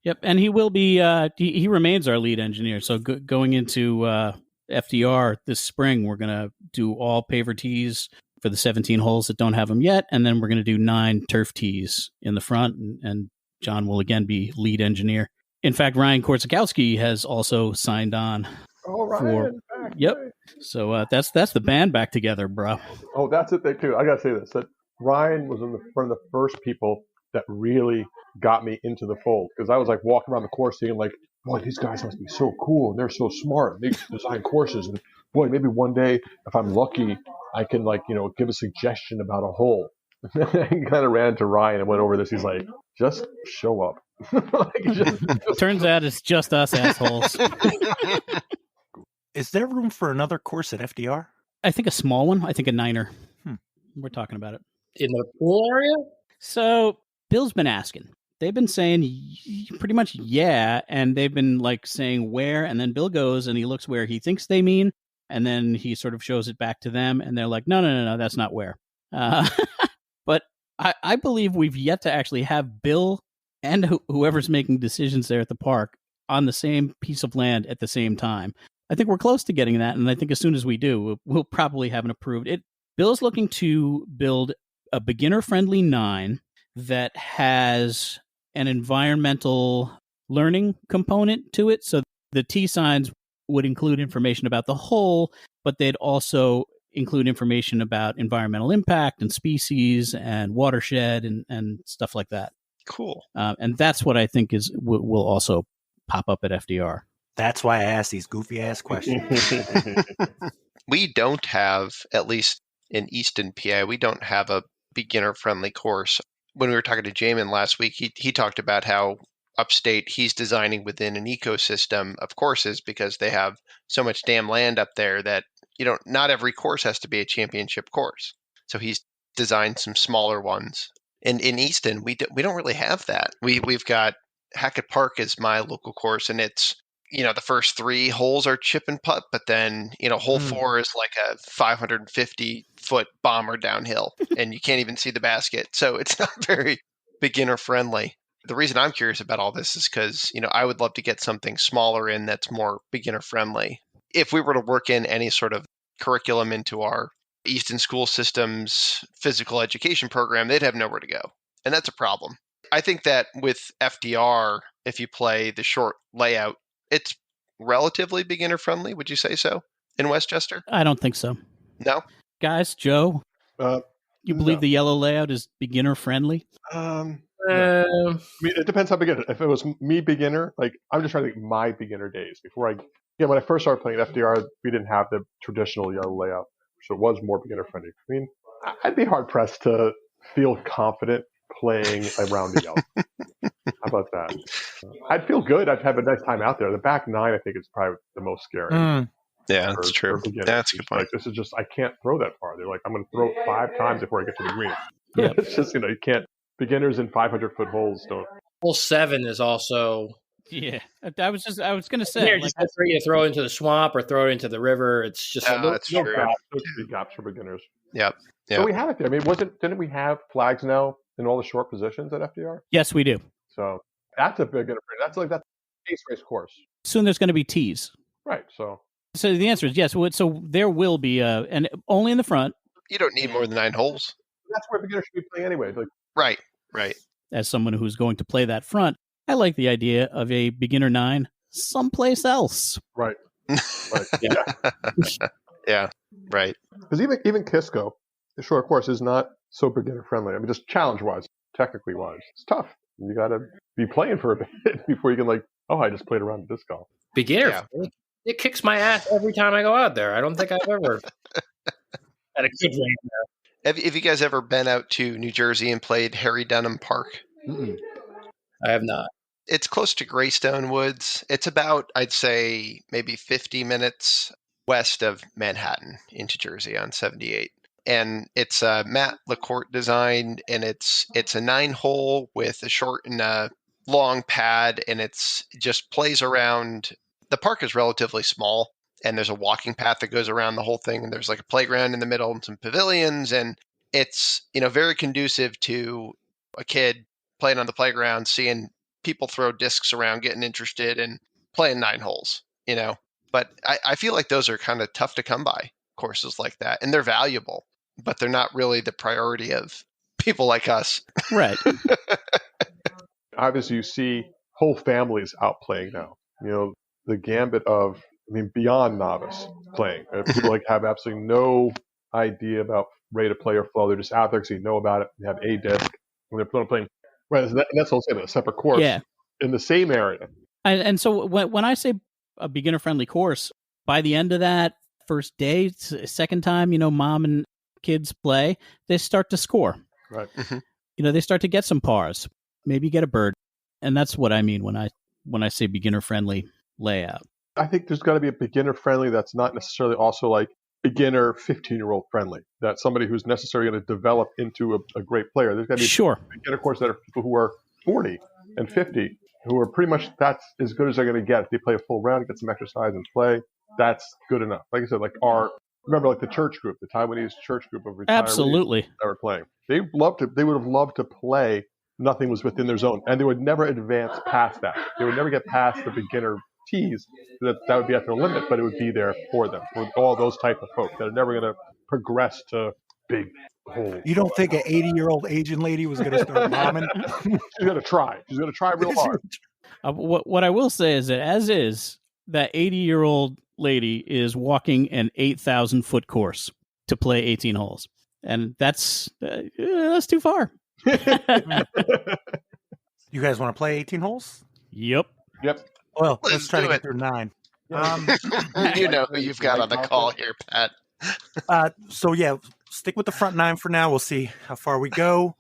Speaker 1: Yep. And he will be. He remains our lead engineer. So going into FDR this spring, we're gonna do all paver tees for the 17 holes that don't have them yet, and then we're going to do 9 turf tees in the front, and John will again be lead engineer. In fact, Ryan Korzakowski has also signed on.
Speaker 4: Oh, Ryan!
Speaker 1: Yep. So that's the band back together, bro.
Speaker 4: Oh, that's it. Too. I got to say this: that Ryan was one of the first people that really got me into the fold, because I was like walking around the course thinking like, boy, these guys must be so cool and they're so smart. They design courses, and boy, maybe one day if I'm lucky, I can, like, you know, give a suggestion about a hole. He kind of ran to Ryan and went over this. He's like, just show up. just
Speaker 1: Turns out it's just us assholes.
Speaker 3: Is there room for another course at FDR?
Speaker 1: I think a small one. I think a 9er. We're talking about it.
Speaker 5: In the pool area?
Speaker 1: So Bill's been asking. They've been saying pretty much yeah, and they've been like saying where, and then Bill goes and he looks where he thinks they mean, and then he sort of shows it back to them, and they're like, no, that's not where. But I believe we've yet to actually have Bill and whoever's making decisions there at the park on the same piece of land at the same time. I think we're close to getting that, and I think as soon as we do, we'll probably have an approved. Bill's looking to build a beginner-friendly 9 that has an environmental learning component to it. So the T signs would include information about the hole, but they'd also include information about environmental impact and species and watershed and stuff like that.
Speaker 2: Cool.
Speaker 1: And that's what I think will also pop up at FDR.
Speaker 3: That's why I asked these goofy ass questions.
Speaker 2: We don't have, at least in Easton, PA, we don't have a beginner friendly course. When we were talking to Jamin last week, he talked about how upstate he's designing within an ecosystem of courses because they have so much damn land up there that, you know, not every course has to be a championship course. So he's designed some smaller ones. And in Easton, we don't really have that. We've got Hackett Park is my local course, and it's, the first 3 holes are chip and putt, but then, hole 4 is like a 550-foot bomber downhill, and you can't even see the basket. So it's not very beginner friendly. The reason I'm curious about all this is because, I would love to get something smaller in that's more beginner friendly. If we were to work in any sort of curriculum into our Easton School System's physical education program, they'd have nowhere to go. And that's a problem. I think that with FDR, if you play the short layout, it's relatively beginner friendly. Would you say so in Westchester?
Speaker 1: I don't think so.
Speaker 2: No?
Speaker 1: Guys, Joe, you believe the yellow layout is beginner friendly?
Speaker 4: I mean, it depends how beginner. If it was me beginner, like I'm just trying to think my beginner days before when I first started playing FDR, we didn't have the traditional yellow layout, so it was more beginner friendly. I mean, I'd be hard pressed to feel confident playing around the yellow. How about that? I'd feel good. I'd have a nice time out there. The back 9, I think, is probably the most scary.
Speaker 2: Yeah, that's true. That's a good point.
Speaker 4: Like, this is just, I can't throw that far. They're like, I'm going to throw 5 times before I get to the green.
Speaker 1: Yep.
Speaker 4: It's just, you can't. Beginners in 500-foot holes don't.
Speaker 5: Hole 7 is also.
Speaker 1: Yeah, I was going to say.
Speaker 5: Just you throw it into the swamp or throw it into the river. It's just
Speaker 2: that's true.
Speaker 4: Gaps for beginners.
Speaker 2: Yep.
Speaker 4: So we have it there. I mean, didn't we have flags now in all the short positions at FDR?
Speaker 1: Yes, we do.
Speaker 4: So that's a beginner. That's a pace race course.
Speaker 1: Soon there's going to be tees.
Speaker 4: Right. So
Speaker 1: the answer is yes. So there will be and only in the front.
Speaker 2: You don't need more than 9 holes.
Speaker 4: That's where beginners should be playing anyway.
Speaker 2: Right.
Speaker 1: As someone who's going to play that front, I like the idea of a beginner 9 someplace else.
Speaker 4: Right.
Speaker 2: Yeah. Right.
Speaker 4: Because even Kisco, the short course, is not so beginner friendly. I mean, just challenge wise, technically wise, it's tough. You got to be playing for a bit before you can I just played around disc golf.
Speaker 5: Beginner. Yeah. It kicks my ass every time I go out there. I don't think I've ever had a good game there.
Speaker 2: Have you guys ever been out to New Jersey and played Harry Dunham Park?
Speaker 5: Mm-mm. I have not.
Speaker 2: It's close to Greystone Woods. It's about, I'd say, maybe 50 minutes west of Manhattan into Jersey on 78. And it's Matt LaCourte designed, and it's a 9-hole with a short and a long pad, and it's just plays around. The park is relatively small, and there's a walking path that goes around the whole thing, and there's like a playground in the middle and some pavilions, and it's very conducive to a kid playing on the playground, seeing people throw discs around, getting interested, and playing 9 holes. But I feel like those are kind of tough to come by, courses like that, and they're valuable, but they're not really the priority of people like us.
Speaker 1: Right.
Speaker 4: Obviously, you see whole families out playing now. The gambit of, beyond novice playing. People have absolutely no idea about rate of player flow. They're just out there because you know about it. They have a disc when they're playing. Right, and that's also a separate course in the same area.
Speaker 1: And so when I say a beginner friendly course, by the end of that first day, second time, mom and kids play, they start to score.
Speaker 4: Right.
Speaker 2: Mm-hmm.
Speaker 1: They start to get some pars, maybe get a bird, and that's what I mean when I say beginner friendly layout.
Speaker 4: I think there's got to be a beginner friendly that's not necessarily also like beginner 15-year-old friendly. That's somebody who's necessarily going to develop into a great player. There's got to be beginner course that are people who are 40 and 50 who are pretty much that's as good as they're going to get. If they play a full round, get some exercise and play, that's good enough. Like I said, remember the church group, the Taiwanese church group of retirees
Speaker 1: absolutely
Speaker 4: that were playing. They would have loved to play. Nothing was within their zone, and they would never advance past that. They would never get past the beginner tees. That would be at their limit, but it would be there for them. For all those type of folks that are never going to progress to big holes.
Speaker 3: You don't think an 80-year-old Asian lady was going to start bombing?
Speaker 4: She's going to try. She's going to try real hard.
Speaker 1: What I will say is that 80-year-old lady is walking an 8,000-foot course to play 18 holes, and that's too far.
Speaker 3: You guys want to play 18 holes?
Speaker 1: Yep.
Speaker 3: Well, let's try to get through 9.
Speaker 2: You know who you've got on the call here, Pat.
Speaker 3: So stick with the front 9 for now. We'll see how far we go.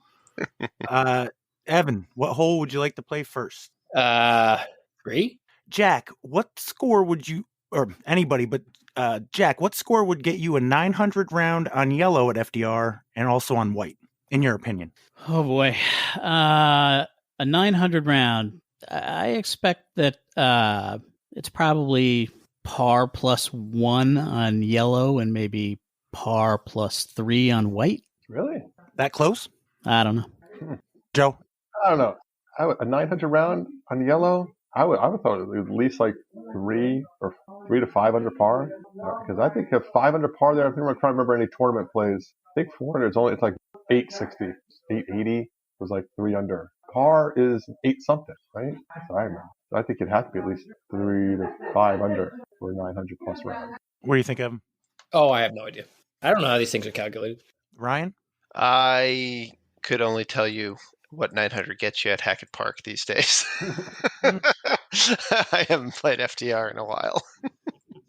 Speaker 3: Evan, what hole would you like to play first?
Speaker 5: 3.
Speaker 3: Jack, what score would you, or anybody, but Jack, what score would get you a 900 round on yellow at FDR and also on white, in your opinion?
Speaker 1: Oh boy, a 900 round. I expect that it's probably par +1 on yellow and maybe par +3 on white.
Speaker 4: Really?
Speaker 3: That close?
Speaker 1: I don't know.
Speaker 3: Joe?
Speaker 4: I don't know. A 900 round on yellow. I would thought it was at least like 3 to 5 under par. Because I think if 5 under par there, I think I'm trying to remember any tournament plays. I think 400 it's like 860, 880 was like 3 under. Par is 8 something, right? That's what I remember. So I think it'd have to be at least 3 to 5 under for a 900 plus round.
Speaker 3: What do you think of him?
Speaker 5: Oh, I have no idea. I don't know how these things are calculated.
Speaker 3: Ryan?
Speaker 2: I could only tell you what 900 gets you at Hackett Park these days. I haven't played FTR in a while.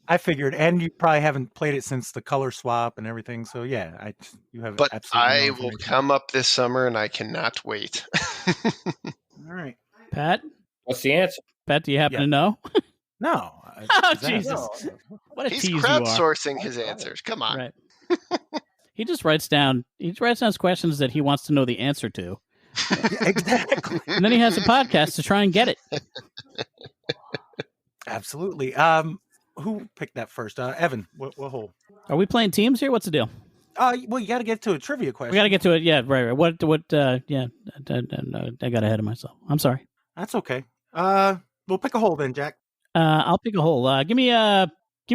Speaker 3: I figured, and you probably haven't played it since the color swap and everything. So yeah, you have.
Speaker 2: But
Speaker 3: absolutely no
Speaker 2: I will
Speaker 3: information.
Speaker 2: come up this summer, and I cannot wait.
Speaker 3: All right.
Speaker 1: Pat?
Speaker 5: What's the answer?
Speaker 1: Pat, do you happen to know?
Speaker 3: No.
Speaker 1: Oh,
Speaker 3: Is that-
Speaker 1: Jesus. What a
Speaker 2: He's
Speaker 1: tease you are.
Speaker 2: crowdsourcing his answers. Come on.
Speaker 1: Right. He just writes down questions that he wants to know the answer to.
Speaker 3: Yeah, exactly.
Speaker 1: And then he has a podcast to try and get it.
Speaker 3: Absolutely. Who picked that first? Evan. What hole?
Speaker 1: Are we playing teams here? What's the deal?
Speaker 3: Well, you got to get to a trivia question.
Speaker 1: We got to get to it. Yeah, right. What, yeah, I got ahead of myself. I'm sorry.
Speaker 3: That's okay. We'll pick a hole then, Jack.
Speaker 1: I'll pick a hole. Give me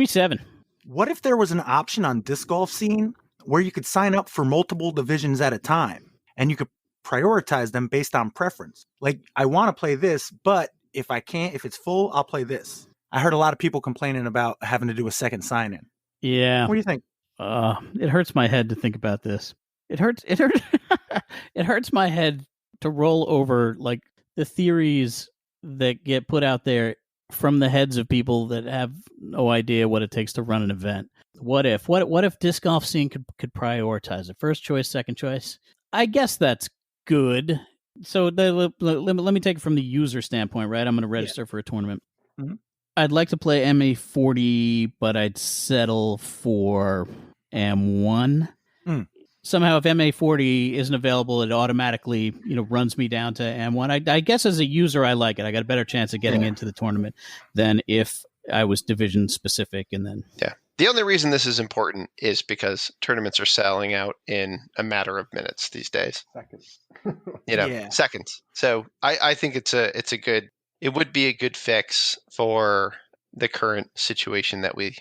Speaker 1: 7.
Speaker 3: What if there was an option on Disc Golf Scene where you could sign up for multiple divisions at a time and you could prioritize them based on preference? Like, I want to play this, but if it's full, I'll play this. I heard a lot of people complaining about having to do a second sign-in.
Speaker 1: Yeah.
Speaker 3: What do you think?
Speaker 1: It hurts my head to think about this. It hurts my head to roll over like the theories that get put out there from the heads of people that have no idea what it takes to run an event. What if Disc Golf Scene could prioritize it? First choice, second choice. I guess that's good. So let me take it from the user standpoint, right? I'm going to register for a tournament.
Speaker 3: Mm-hmm.
Speaker 1: I'd like to play MA40, but I'd settle for M1. Somehow, if MA40 isn't available, it automatically runs me down to M1. I guess as a user, I like it. I got a better chance of getting into the tournament than if I was division specific. And then
Speaker 2: The only reason this is important is because tournaments are selling out in a matter of minutes these days.
Speaker 4: Seconds.
Speaker 2: Seconds. So I think it would be a good fix for the current situation that we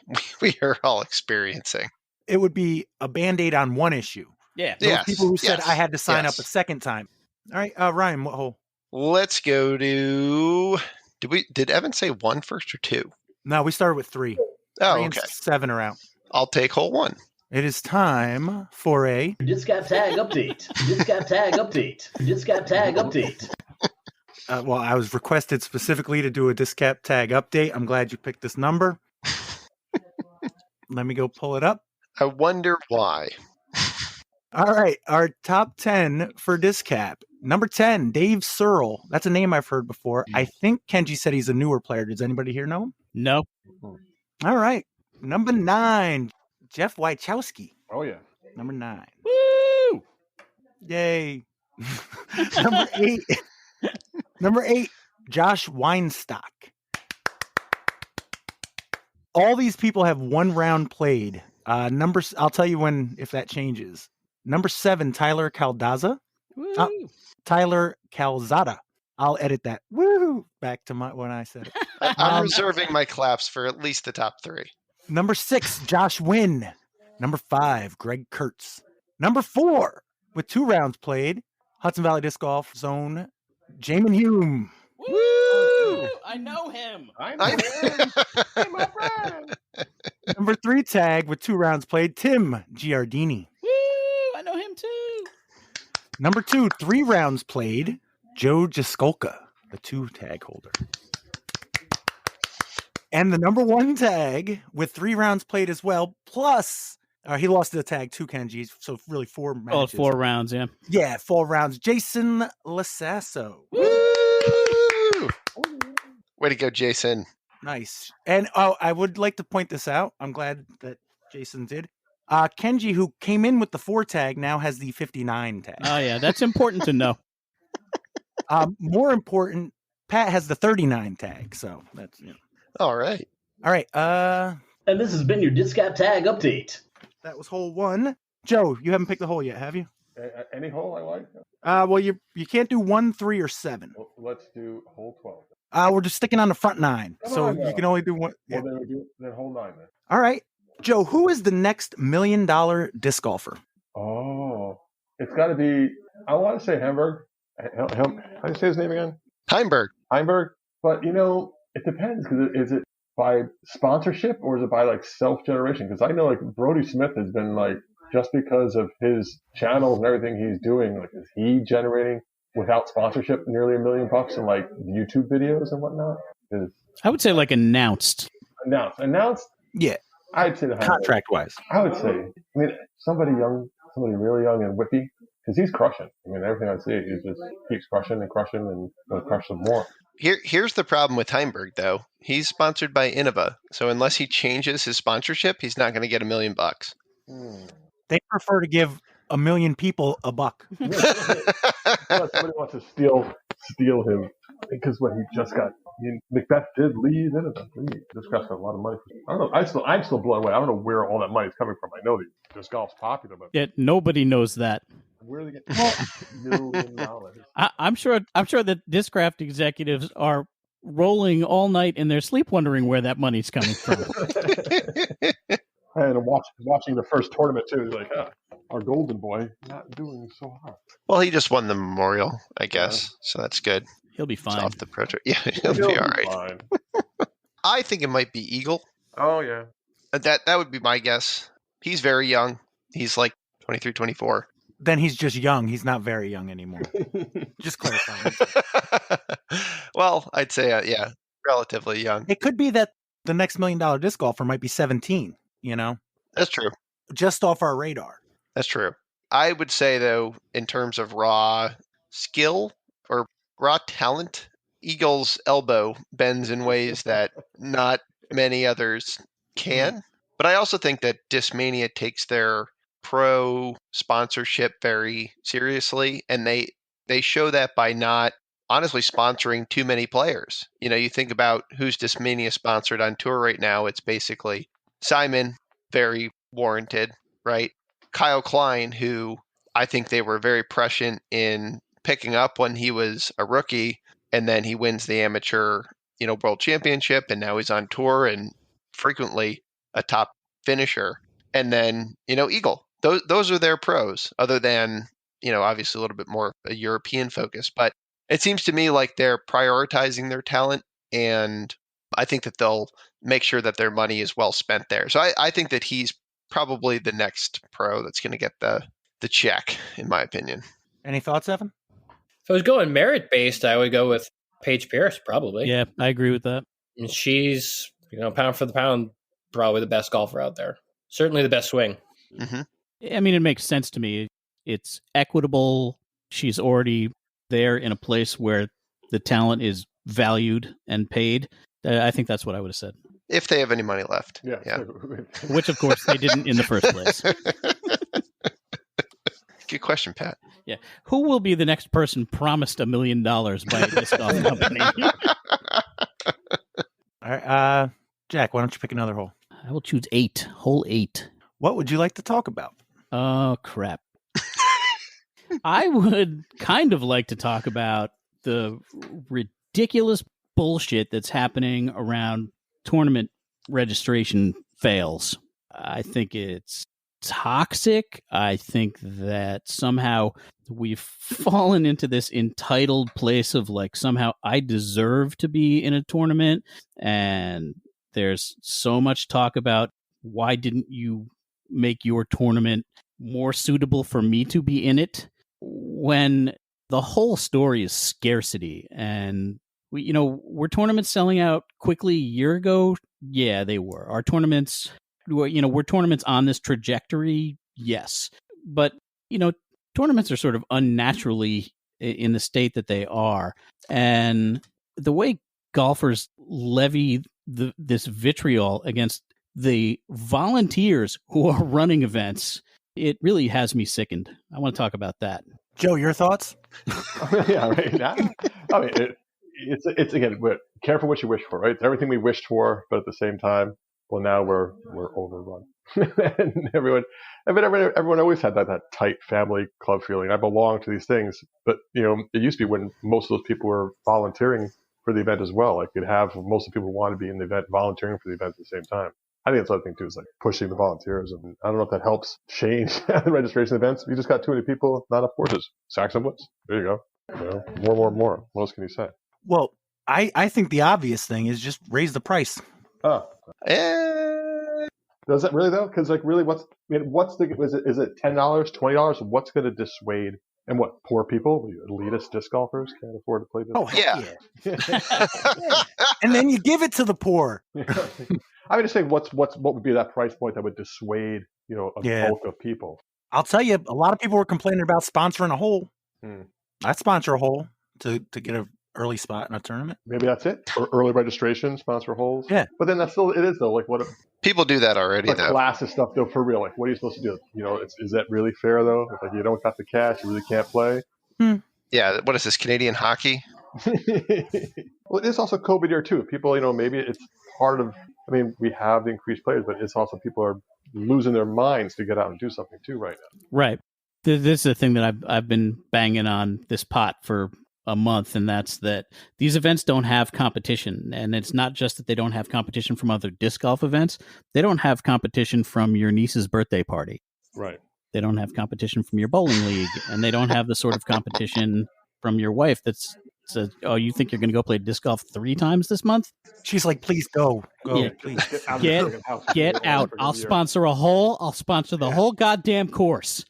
Speaker 2: are all experiencing.
Speaker 3: It would be a Band-Aid on one issue.
Speaker 1: Yeah.
Speaker 3: Those people who said I had to sign up a second time. All right, Ryan, what hole?
Speaker 2: Let's go to. Did Evan say 1 first or 2?
Speaker 3: No, we started with 3.
Speaker 2: Oh,
Speaker 3: 3 and
Speaker 2: okay.
Speaker 3: 7 are out.
Speaker 2: I'll take hole 1.
Speaker 3: It is time for a
Speaker 6: Discap tag update. Discap tag update. Discap tag update.
Speaker 3: well, I was requested specifically to do a Discap tag update. I'm glad you picked this number. Let me go pull it up.
Speaker 2: I wonder why.
Speaker 3: All right, our top 10 for Discap. Number 10, Dave Searle. That's a name I've heard before. I think Kenji said he's a newer player. Does anybody here know him?
Speaker 1: No.
Speaker 3: All right. Number 9, Jeff Wachowski.
Speaker 4: Oh, yeah.
Speaker 3: Number 9.
Speaker 1: Woo!
Speaker 3: Yay. Number 8, Josh Weinstock. All these people have 1 round played. I'll tell you if that changes. Number 7, Tyler Caldaza. Tyler Calzada. I'll edit that. Woo! Back to when I said it.
Speaker 2: I'm reserving my claps for at least the top 3.
Speaker 3: Number 6, Josh Wynn. Number 5, Greg Kurtz. Number 4, with 2 rounds played, Hudson Valley Disc Golf Zone, Jamin Hume.
Speaker 1: Woo! I know him.
Speaker 4: I know him. Hey, my friend.
Speaker 3: Number 3 tag with 2 rounds played, Tim Giardini.
Speaker 1: Woo! I know him too.
Speaker 3: Number 2, 3 rounds played, Joe Jaskolka, the 2 tag holder. And the number 1 tag with 3 rounds played as well, plus he lost the tag to Kenji, so really 4 matches.
Speaker 1: 4 rounds, yeah.
Speaker 3: Yeah, 4 rounds. Jason Lasasso.
Speaker 2: Woo! Way to go, Jason.
Speaker 3: Nice. And I would like to point this out. I'm glad that Jason did. Kenji, who came in with the 4 tag, now has the 59 tag.
Speaker 1: Oh, yeah. That's important to know.
Speaker 3: More important, Pat has the 39 tag, so that's
Speaker 2: All right.
Speaker 3: All right.
Speaker 6: And this has been your Discount Tag Update.
Speaker 3: That was hole 1. Joe, you haven't picked the hole yet, have you?
Speaker 4: Any hole I like?
Speaker 3: Well, you can't do 1, 3, or 7.
Speaker 4: Well, let's do hole 12.
Speaker 3: We're just sticking on the front 9,
Speaker 4: Come
Speaker 3: so
Speaker 4: on,
Speaker 3: you can only do one.
Speaker 4: Well,
Speaker 3: Yeah.
Speaker 4: then we do then hole 9 then.
Speaker 3: All right, Joe. Who is the next $1 million disc golfer?
Speaker 4: Oh, it's got to be. I want to say Hamburg. How do you say his name again?
Speaker 2: Heimberg.
Speaker 4: Heimberg. But it depends because is it by sponsorship or is it by like self-generation? Because I know like Brody Smith has been like just because of his channels and everything he's doing, like is he generating without sponsorship nearly $1 million in like YouTube videos and whatnot?
Speaker 1: I would say like announced.
Speaker 4: Announced.
Speaker 3: Yeah,
Speaker 4: I'd say the Heimberg.
Speaker 3: contract-wise.
Speaker 4: I would say. I mean, somebody really young and whippy. Because he's crushing. I mean, everything I see, he just keeps crushing and will crush some more.
Speaker 2: Here's the problem with Heimberg, though. He's sponsored by Innova, so unless he changes his sponsorship, he's not going to get $1 million.
Speaker 3: They prefer to give 1 million people $1.
Speaker 4: Somebody wants to steal him because what he just got. Macbeth did leave Innova. This guy's got a lot of money. I don't know. I'm still blown away. I don't know where all that money's coming from. I know this golf's popular, but
Speaker 1: Yet nobody knows that.
Speaker 4: where are they getting $1 million?
Speaker 1: I'm sure that Discraft executives are rolling all night in their sleep wondering where that money's coming from.
Speaker 4: And I'm watching the first tournament too. He's like, our golden boy not doing so hot.
Speaker 2: Well, he just won the Memorial, I guess, so that's good.
Speaker 1: He'll be
Speaker 2: It's
Speaker 1: fine.
Speaker 2: off the Pro Tour. Yeah, he'll be all right.
Speaker 4: Fine.
Speaker 2: I think it might be Eagle.
Speaker 4: Oh yeah.
Speaker 2: That would be my guess. He's very young. He's like 23, 24.
Speaker 3: Then he's just young. He's not very young anymore. Just clarifying.
Speaker 2: Well, I'd say, yeah, relatively young.
Speaker 3: It could be that the next $1 million disc golfer might be 17.
Speaker 2: That's true.
Speaker 3: Just off our radar.
Speaker 2: That's true. I would say, though, in terms of raw skill or raw talent, Eagle's elbow bends in ways that not many others can. But I also think that Discmania takes their pro sponsorship very seriously, and they show that by not honestly sponsoring too many players. You think about who's Discmania sponsored on tour right now. It's basically Simon, very warranted, right? Kyle Klein, who I think they were very prescient in picking up when he was a rookie, and then he wins the amateur, world championship, and now he's on tour and frequently a top finisher. And then, Eagle. Those are their pros, other than, obviously a little bit more a European focus. But it seems to me like they're prioritizing their talent, and I think that they'll make sure that their money is well spent there. So I think that he's probably the next pro that's going to get the check, in my opinion.
Speaker 3: Any thoughts, Evan?
Speaker 5: If I was going merit-based, I would go with Paige Pierce, probably.
Speaker 1: Yeah, I agree with that.
Speaker 5: And she's, pound for the pound, probably the best golfer out there. Certainly the best swing.
Speaker 2: Mm-hmm.
Speaker 1: I mean, it makes sense to me. It's equitable. She's already there in a place where the talent is valued and paid. I think that's what I would have said.
Speaker 2: If they have any money left.
Speaker 4: Yeah.
Speaker 1: Which, of course, they didn't in the first place.
Speaker 2: Good question, Pat.
Speaker 1: Yeah. Who will be the next person promised $1 million by a disc golf company?
Speaker 3: All right. Jack, why don't you pick another hole?
Speaker 1: I will choose 8. Hole 8.
Speaker 3: What would you like to talk about?
Speaker 1: Oh, crap. I would kind of like to talk about the ridiculous bullshit that's happening around tournament registration fails. I think it's toxic. I think that somehow we've fallen into this entitled place of like somehow I deserve to be in a tournament, and there's so much talk about why didn't you make your tournament more suitable for me to be in it, when the whole story is scarcity. And were tournaments selling out quickly a year ago? Yeah, they were. Were tournaments on this trajectory? Yes. But, tournaments are sort of unnaturally in the state that they are. And the way golfers levy this vitriol against the volunteers who are running events, it really has me sickened. I want to talk about that.
Speaker 3: Joe, your thoughts?
Speaker 4: Yeah, right. I mean, it's again, careful what you wish for, right? It's everything we wished for, but at the same time, well, now we're overrun. And everyone always had that tight family club feeling. I belong to these things, but it used to be when most of those people were volunteering for the event as well. Like you'd have most of the people who want to be in the event volunteering for the event at the same time. I think that's the other thing too, is like pushing the volunteers, and I don't know if that helps change the registration events. You just got too many people, not enough horses. Sack some blitz. There you go. More. What else can you say?
Speaker 3: Well, I think the obvious thing is just raise the price.
Speaker 4: Oh. Does that really though? Because like really, is it $10, $20? What's going to dissuade? And what, poor people, elitist disc golfers can't afford to play this?
Speaker 3: Oh, yeah. And then you give it to the poor.
Speaker 4: I mean, just saying, what would be that price point that would dissuade, a bulk of people?
Speaker 3: I'll tell you, a lot of people were complaining about sponsoring a hole. I sponsor a hole to get an early spot in a tournament.
Speaker 4: Maybe that's it. Or early registration, sponsor holes.
Speaker 3: Yeah.
Speaker 4: But then it is though. Like what?
Speaker 2: People do that already,
Speaker 4: like
Speaker 2: though.
Speaker 4: Classes stuff though, for real. Like what are you supposed to do? Is that really fair though? If like you don't got the cash, you really can't play.
Speaker 2: Yeah. What is this, Canadian hockey?
Speaker 4: Well, it is also COVID year too. People, maybe it's part of. I mean, we have the increased players, but it's also people are losing their minds to get out and do something too right now.
Speaker 1: Right. This is the thing that I've been banging on this pot for a month, and that's that these events don't have competition. And it's not just that they don't have competition from other disc golf events. They don't have competition from your niece's birthday party.
Speaker 4: Right.
Speaker 1: They don't have competition from your bowling league, and they don't have the sort of competition from your wife that's says, "Oh, you think you're going to go play disc golf 3 times this month?"
Speaker 3: She's like, "Please go, please
Speaker 1: get out. I'll sponsor a hole. I'll sponsor the whole goddamn course."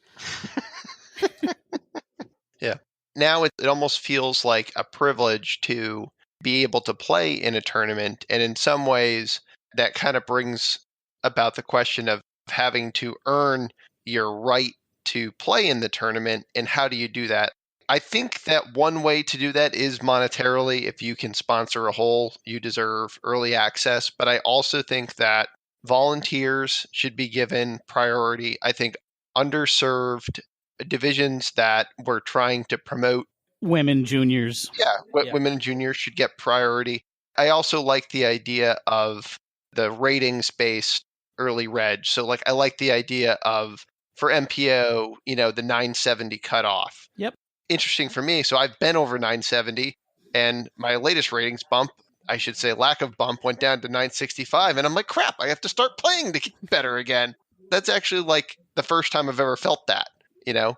Speaker 2: Yeah. Now it almost feels like a privilege to be able to play in a tournament, and in some ways, that kind of brings about the question of having to earn your right to play in the tournament, and how do you do that? I think that one way to do that is monetarily. If you can sponsor a hole, you deserve early access. But I also think that volunteers should be given priority. I think underserved divisions that we're trying to promote.
Speaker 1: Women juniors.
Speaker 2: Women and juniors should get priority. I also like the idea of the ratings-based early reg. So like I like the idea of, for MPO, the 970 cutoff.
Speaker 1: Yep.
Speaker 2: Interesting for me. So I've been over 970, and my latest ratings bump, I should say lack of bump, went down to 965. And I'm like, crap, I have to start playing to get better again. That's actually like the first time I've ever felt that,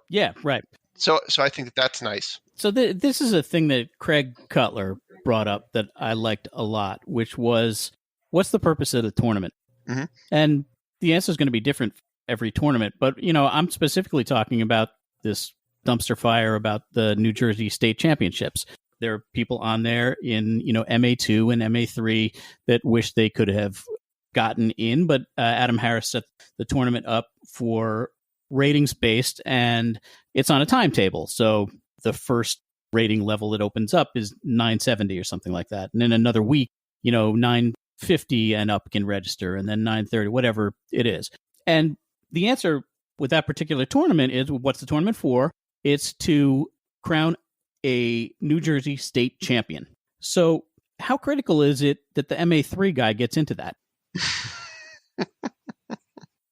Speaker 1: Yeah, right.
Speaker 2: So I think that's nice.
Speaker 1: So this is a thing that Craig Cutler brought up that I liked a lot, which was, what's the purpose of the tournament?
Speaker 2: Mm-hmm.
Speaker 1: And the answer is going to be different every tournament. But, I'm specifically talking about this dumpster fire about the New Jersey State Championships. There are people on there in, MA2 and MA3 that wish they could have gotten in, but Adam Harris set the tournament up for ratings based, and it's on a timetable. So the first rating level that opens up is 970 or something like that. And in another week, 950 and up can register, and then 930, whatever it is. And the answer with that particular tournament is, what's the tournament for? It's to crown a New Jersey state champion. So how critical is it that the MA3 guy gets into that?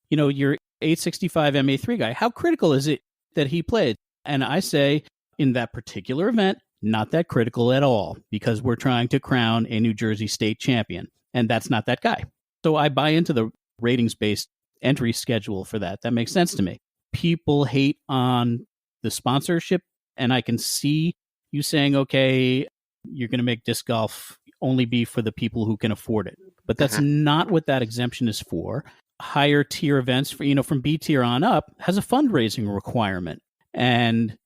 Speaker 1: Your 865 MA3 guy, how critical is it that he played? And I say, in that particular event, not that critical at all, because we're trying to crown a New Jersey state champion, and that's not that guy. So I buy into the ratings-based entry schedule for that. That makes sense to me. People hate on the sponsorship, and I can see you saying, okay, you're going to make disc golf only be for the people who can afford it. But that's not what that exemption is for. Higher tier events, from B tier on up, has a fundraising requirement. And,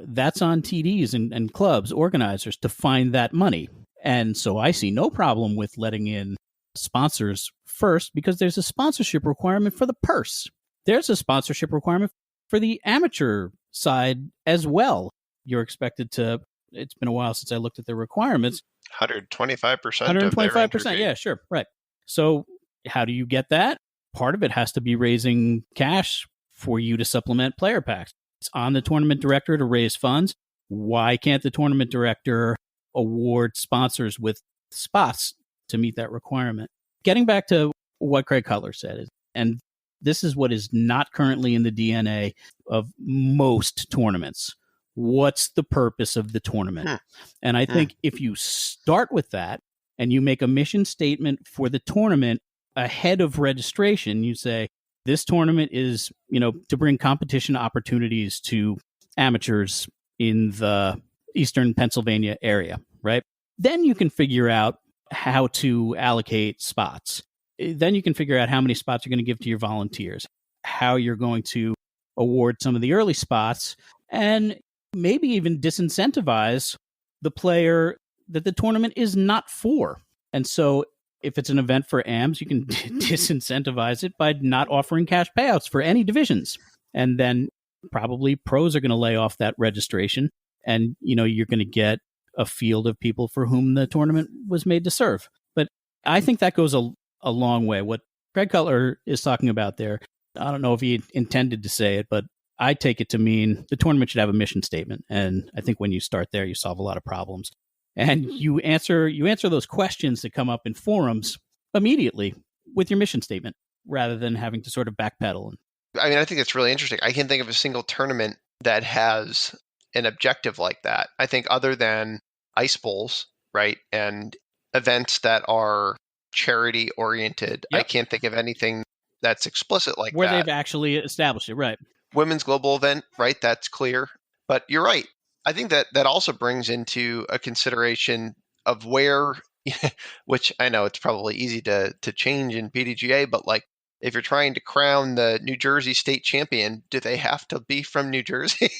Speaker 1: that's on TDs and clubs, organizers, to find that money. And so I see no problem with letting in sponsors first, because there's a sponsorship requirement for the purse. There's a sponsorship requirement for the amateur side as well. You're expected to, it's been a while since I looked at the requirements.
Speaker 2: 125%.
Speaker 1: 125%. Yeah, sure. Right. So how do you get that? Part of it has to be raising cash for you to supplement player packs. It's on the tournament director to raise funds. Why can't the tournament director award sponsors with spots to meet that requirement. Getting back to what Craig Cutler said, and this is what is not currently in the DNA of most tournaments. What's the purpose of the tournament? And I think if you start with that and you make a mission statement for the tournament ahead of registration, you say, this tournament is, to bring competition opportunities to amateurs in the Eastern Pennsylvania area, right? Then you can figure out how to allocate spots. Then you can figure out how many spots you're going to give to your volunteers, how you're going to award some of the early spots, and maybe even disincentivize the player that the tournament is not for. And so if it's an event for AMs, you can disincentivize it by not offering cash payouts for any divisions. And then probably pros are going to lay off that registration, and you're going to get a field of people for whom the tournament was made to serve. But I think that goes a long way. What Craig Cutler is talking about there, I don't know if he intended to say it, but I take it to mean the tournament should have a mission statement. And I think when you start there, you solve a lot of problems. And you answer those questions that come up in forums immediately with your mission statement, rather than having to sort of backpedal.
Speaker 2: I mean, I think it's really interesting. I can't think of a single tournament that has an objective like that. I think other than ice bowls, right, and events that are charity oriented, I can't think of anything that's explicit like
Speaker 1: where
Speaker 2: that.
Speaker 1: They've actually established it, right?
Speaker 2: Women's global event, right? That's clear. But you're right. I think that also brings into a consideration of where, which I know it's probably easy to change in PDGA, but like if you're trying to crown the New Jersey state champion, do they have to be from New Jersey?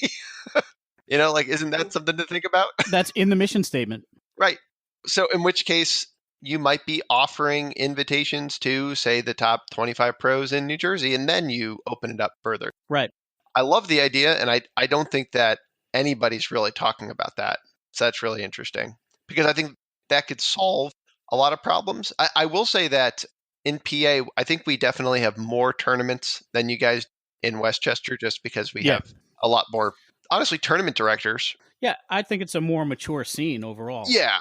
Speaker 2: Isn't that something to think about?
Speaker 1: That's in the mission statement.
Speaker 2: Right. So in which case you might be offering invitations to, say, the top 25 pros in New Jersey, and then you open it up further.
Speaker 1: Right.
Speaker 2: I love the idea, and I don't think that anybody's really talking about that. So that's really interesting, because I think that could solve a lot of problems. I will say that in PA, I think we definitely have more tournaments than you guys in Westchester, just because we have a lot more, honestly, tournament directors.
Speaker 1: Yeah, I think it's a more mature scene overall.
Speaker 2: Yeah,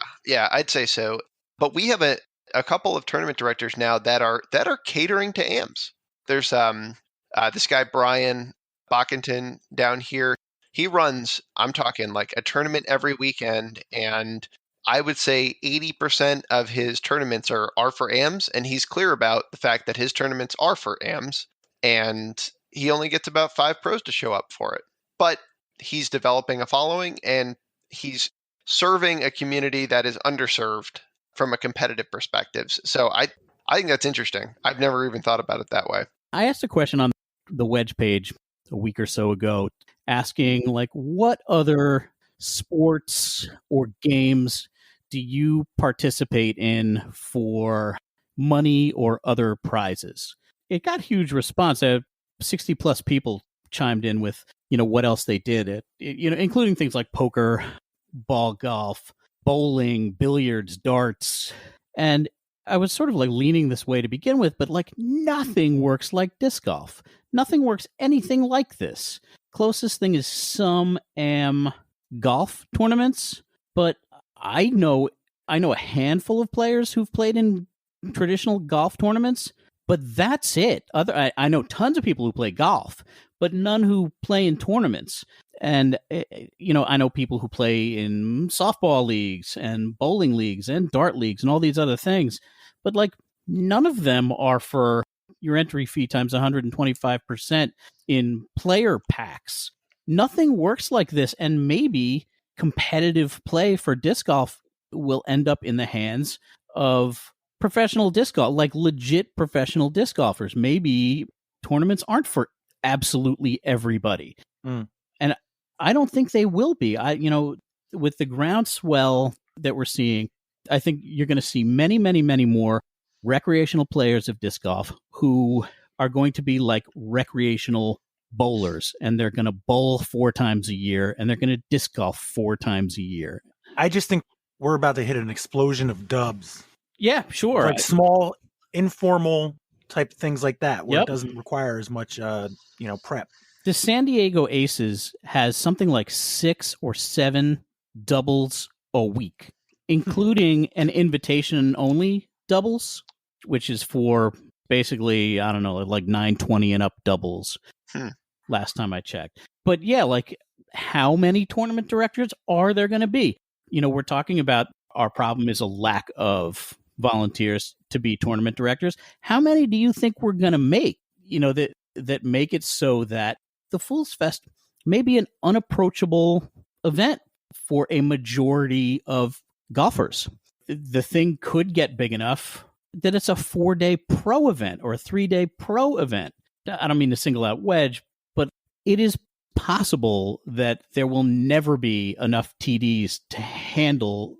Speaker 2: I'd say so. But we have a couple of tournament directors now that are catering to AMs. There's this guy, Brian Bockington, down here. He runs, I'm talking like a tournament every weekend, and I would say 80% of his tournaments are for AMs, and he's clear about the fact that his tournaments are for AMs, and he only gets about 5 pros to show up for it. But he's developing a following, and he's serving a community that is underserved from a competitive perspective. So I think that's interesting. I've never even thought about it that way.
Speaker 1: I asked a question on the Wedge page a week or so ago, asking like, what other sports or games do you participate in for money or other prizes? It got huge response. 60 plus people chimed in with, what else they did, including things like poker, ball golf, bowling, billiards, darts. And I was sort of like leaning this way to begin with, but like nothing works like disc golf. Nothing works anything like this. Closest thing is some AM golf tournaments, but I know a handful of players who've played in traditional golf tournaments, but that's it. I know tons of people who play golf, but none who play in tournaments. And, I know people who play in softball leagues and bowling leagues and dart leagues and all these other things, but like none of them are for your entry fee times 125% in player packs. Nothing works like this, and maybe competitive play for disc golf will end up in the hands of professional disc golf, like legit professional disc golfers. Maybe tournaments aren't for absolutely everybody. And I don't think they will be. With the groundswell that we're seeing, I think you're going to see many, many, many more recreational players of disc golf who are going to be like recreational bowlers, and they're going to bowl 4 times a year, and they're going to disc golf 4 times a year.
Speaker 3: I just think we're about to hit an explosion of dubs.
Speaker 1: Yeah, sure.
Speaker 3: Like small, informal type things like that, where it doesn't require as much, prep.
Speaker 1: The San Diego Aces has something like 6 or 7 doubles a week. including an invitation only doubles, which is for basically, I don't know, like 920 and up doubles. Last time I checked. But yeah, like how many tournament directors are there going to be? We're talking about our problem is a lack of volunteers to be tournament directors. How many do you think we're going to make, that make it so that the Fools Fest may be an unapproachable event for a majority of golfers? The thing could get big enough that it's a 4-day pro event or a 3-day pro event. I don't mean to single out Wedge, but it is possible that there will never be enough TDs to handle,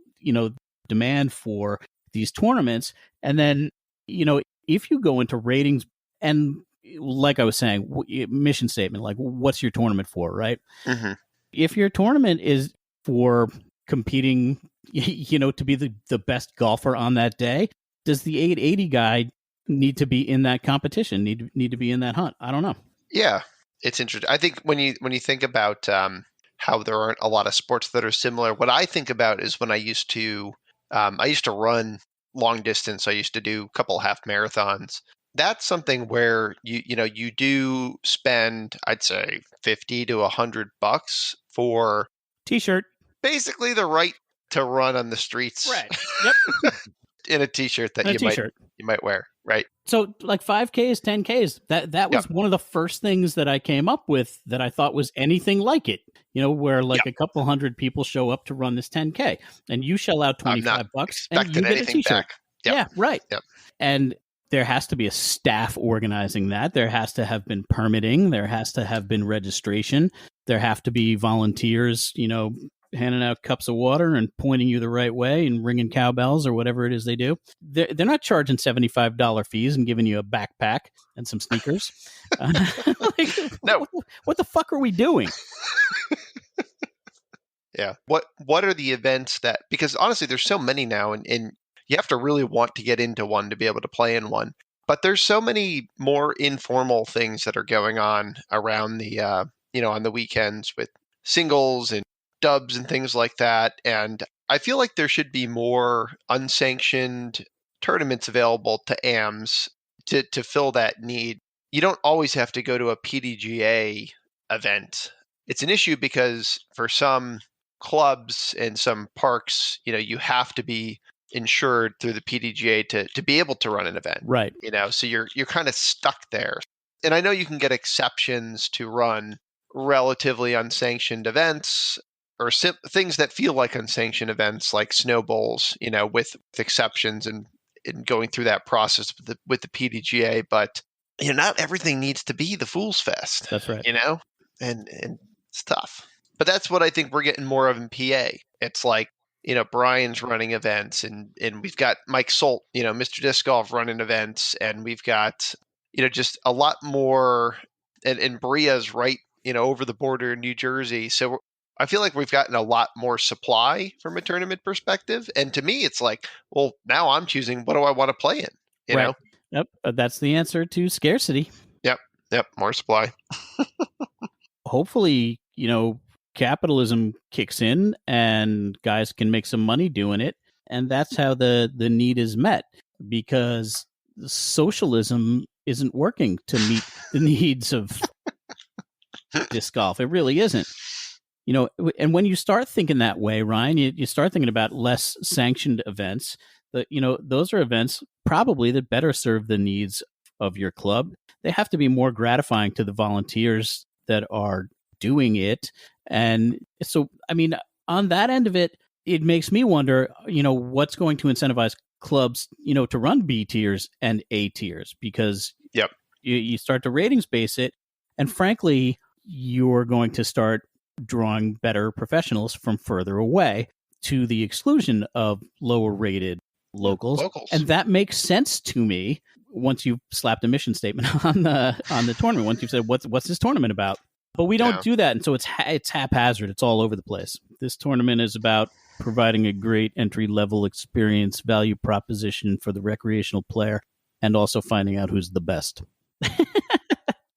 Speaker 1: demand for these tournaments. And then, if you go into ratings and like I was saying, mission statement, like what's your tournament for, right?
Speaker 2: Mm-hmm.
Speaker 1: If your tournament is for competing, to be the best golfer on that day, does the 880 guy need to be in that competition, need to be in that hunt? I don't know.
Speaker 2: Yeah, it's interesting. I think when you think about how there aren't a lot of sports that are similar, what I think about is when I used to run long distance. I used to do a couple half marathons. That's something where you do spend, I'd say, $50 to $100 for
Speaker 1: t-shirt,
Speaker 2: basically the right to run on the streets,
Speaker 1: right? Yep.
Speaker 2: In a t-shirt that you might wear, right?
Speaker 1: So like 5Ks, 10Ks, that was one of the first things that I came up with that I thought was anything like it. Where like a couple hundred people show up to run this 10K, and you shell out $25 and you get a t-shirt.
Speaker 2: Back. Yep.
Speaker 1: Yeah, right.
Speaker 2: Yep.
Speaker 1: And there has to be a staff organizing that. There has to have been permitting. There has to have been registration. There have to be volunteers, handing out cups of water and pointing you the right way and ringing cowbells or whatever it is they do. They're not charging $75 fees and giving you a backpack and some sneakers.
Speaker 2: No.
Speaker 1: What the fuck are we doing?
Speaker 2: Yeah. What are the events that, because honestly, there's so many now, and you have to really want to get into one to be able to play in one. But there's so many more informal things that are going on around the, on the weekends with singles and dubs and things like that. And I feel like there should be more unsanctioned tournaments available to AMs to fill that need. You don't always have to go to a PDGA event. It's an issue because for some clubs and some parks, you have to be insured through the PDGA to be able to run an event.
Speaker 1: Right.
Speaker 2: So you're kind of stuck there. And I know you can get exceptions to run relatively unsanctioned events or things that feel like unsanctioned events, like snow bowls, with exceptions and going through that process with the PDGA. But not everything needs to be the Fools Fest.
Speaker 1: That's right.
Speaker 2: And it's tough. But that's what I think we're getting more of in PA. It's like, Brian's running events, and we've got Mike Solt, Mr. Disc Golf running events, and we've got, just a lot more, and Bria's right, over the border in New Jersey. So I feel like we've gotten a lot more supply from a tournament perspective. And to me, it's like, well, now I'm choosing what do I want to play in, you know?
Speaker 1: Yep. That's the answer to scarcity.
Speaker 2: Yep. More supply.
Speaker 1: Hopefully, capitalism kicks in and guys can make some money doing it. And that's how the need is met, because socialism isn't working to meet the needs of disc golf. It really isn't. And when you start thinking that way, Ryan, you start thinking about less sanctioned events. Those are events probably that better serve the needs of your club. They have to be more gratifying to the volunteers that are doing it. And so, on that end of it, it makes me wonder, what's going to incentivize clubs, to run B tiers and A tiers, because you start to ratings base it. And frankly, you're going to start drawing better professionals from further away to the exclusion of lower rated locals. And that makes sense to me once you've slapped a mission statement on the tournament, once you've said, what's this tournament about? But we don't do that. And so it's haphazard. It's all over the place. This tournament is about providing a great entry level experience value proposition for the recreational player, and also finding out who's the best.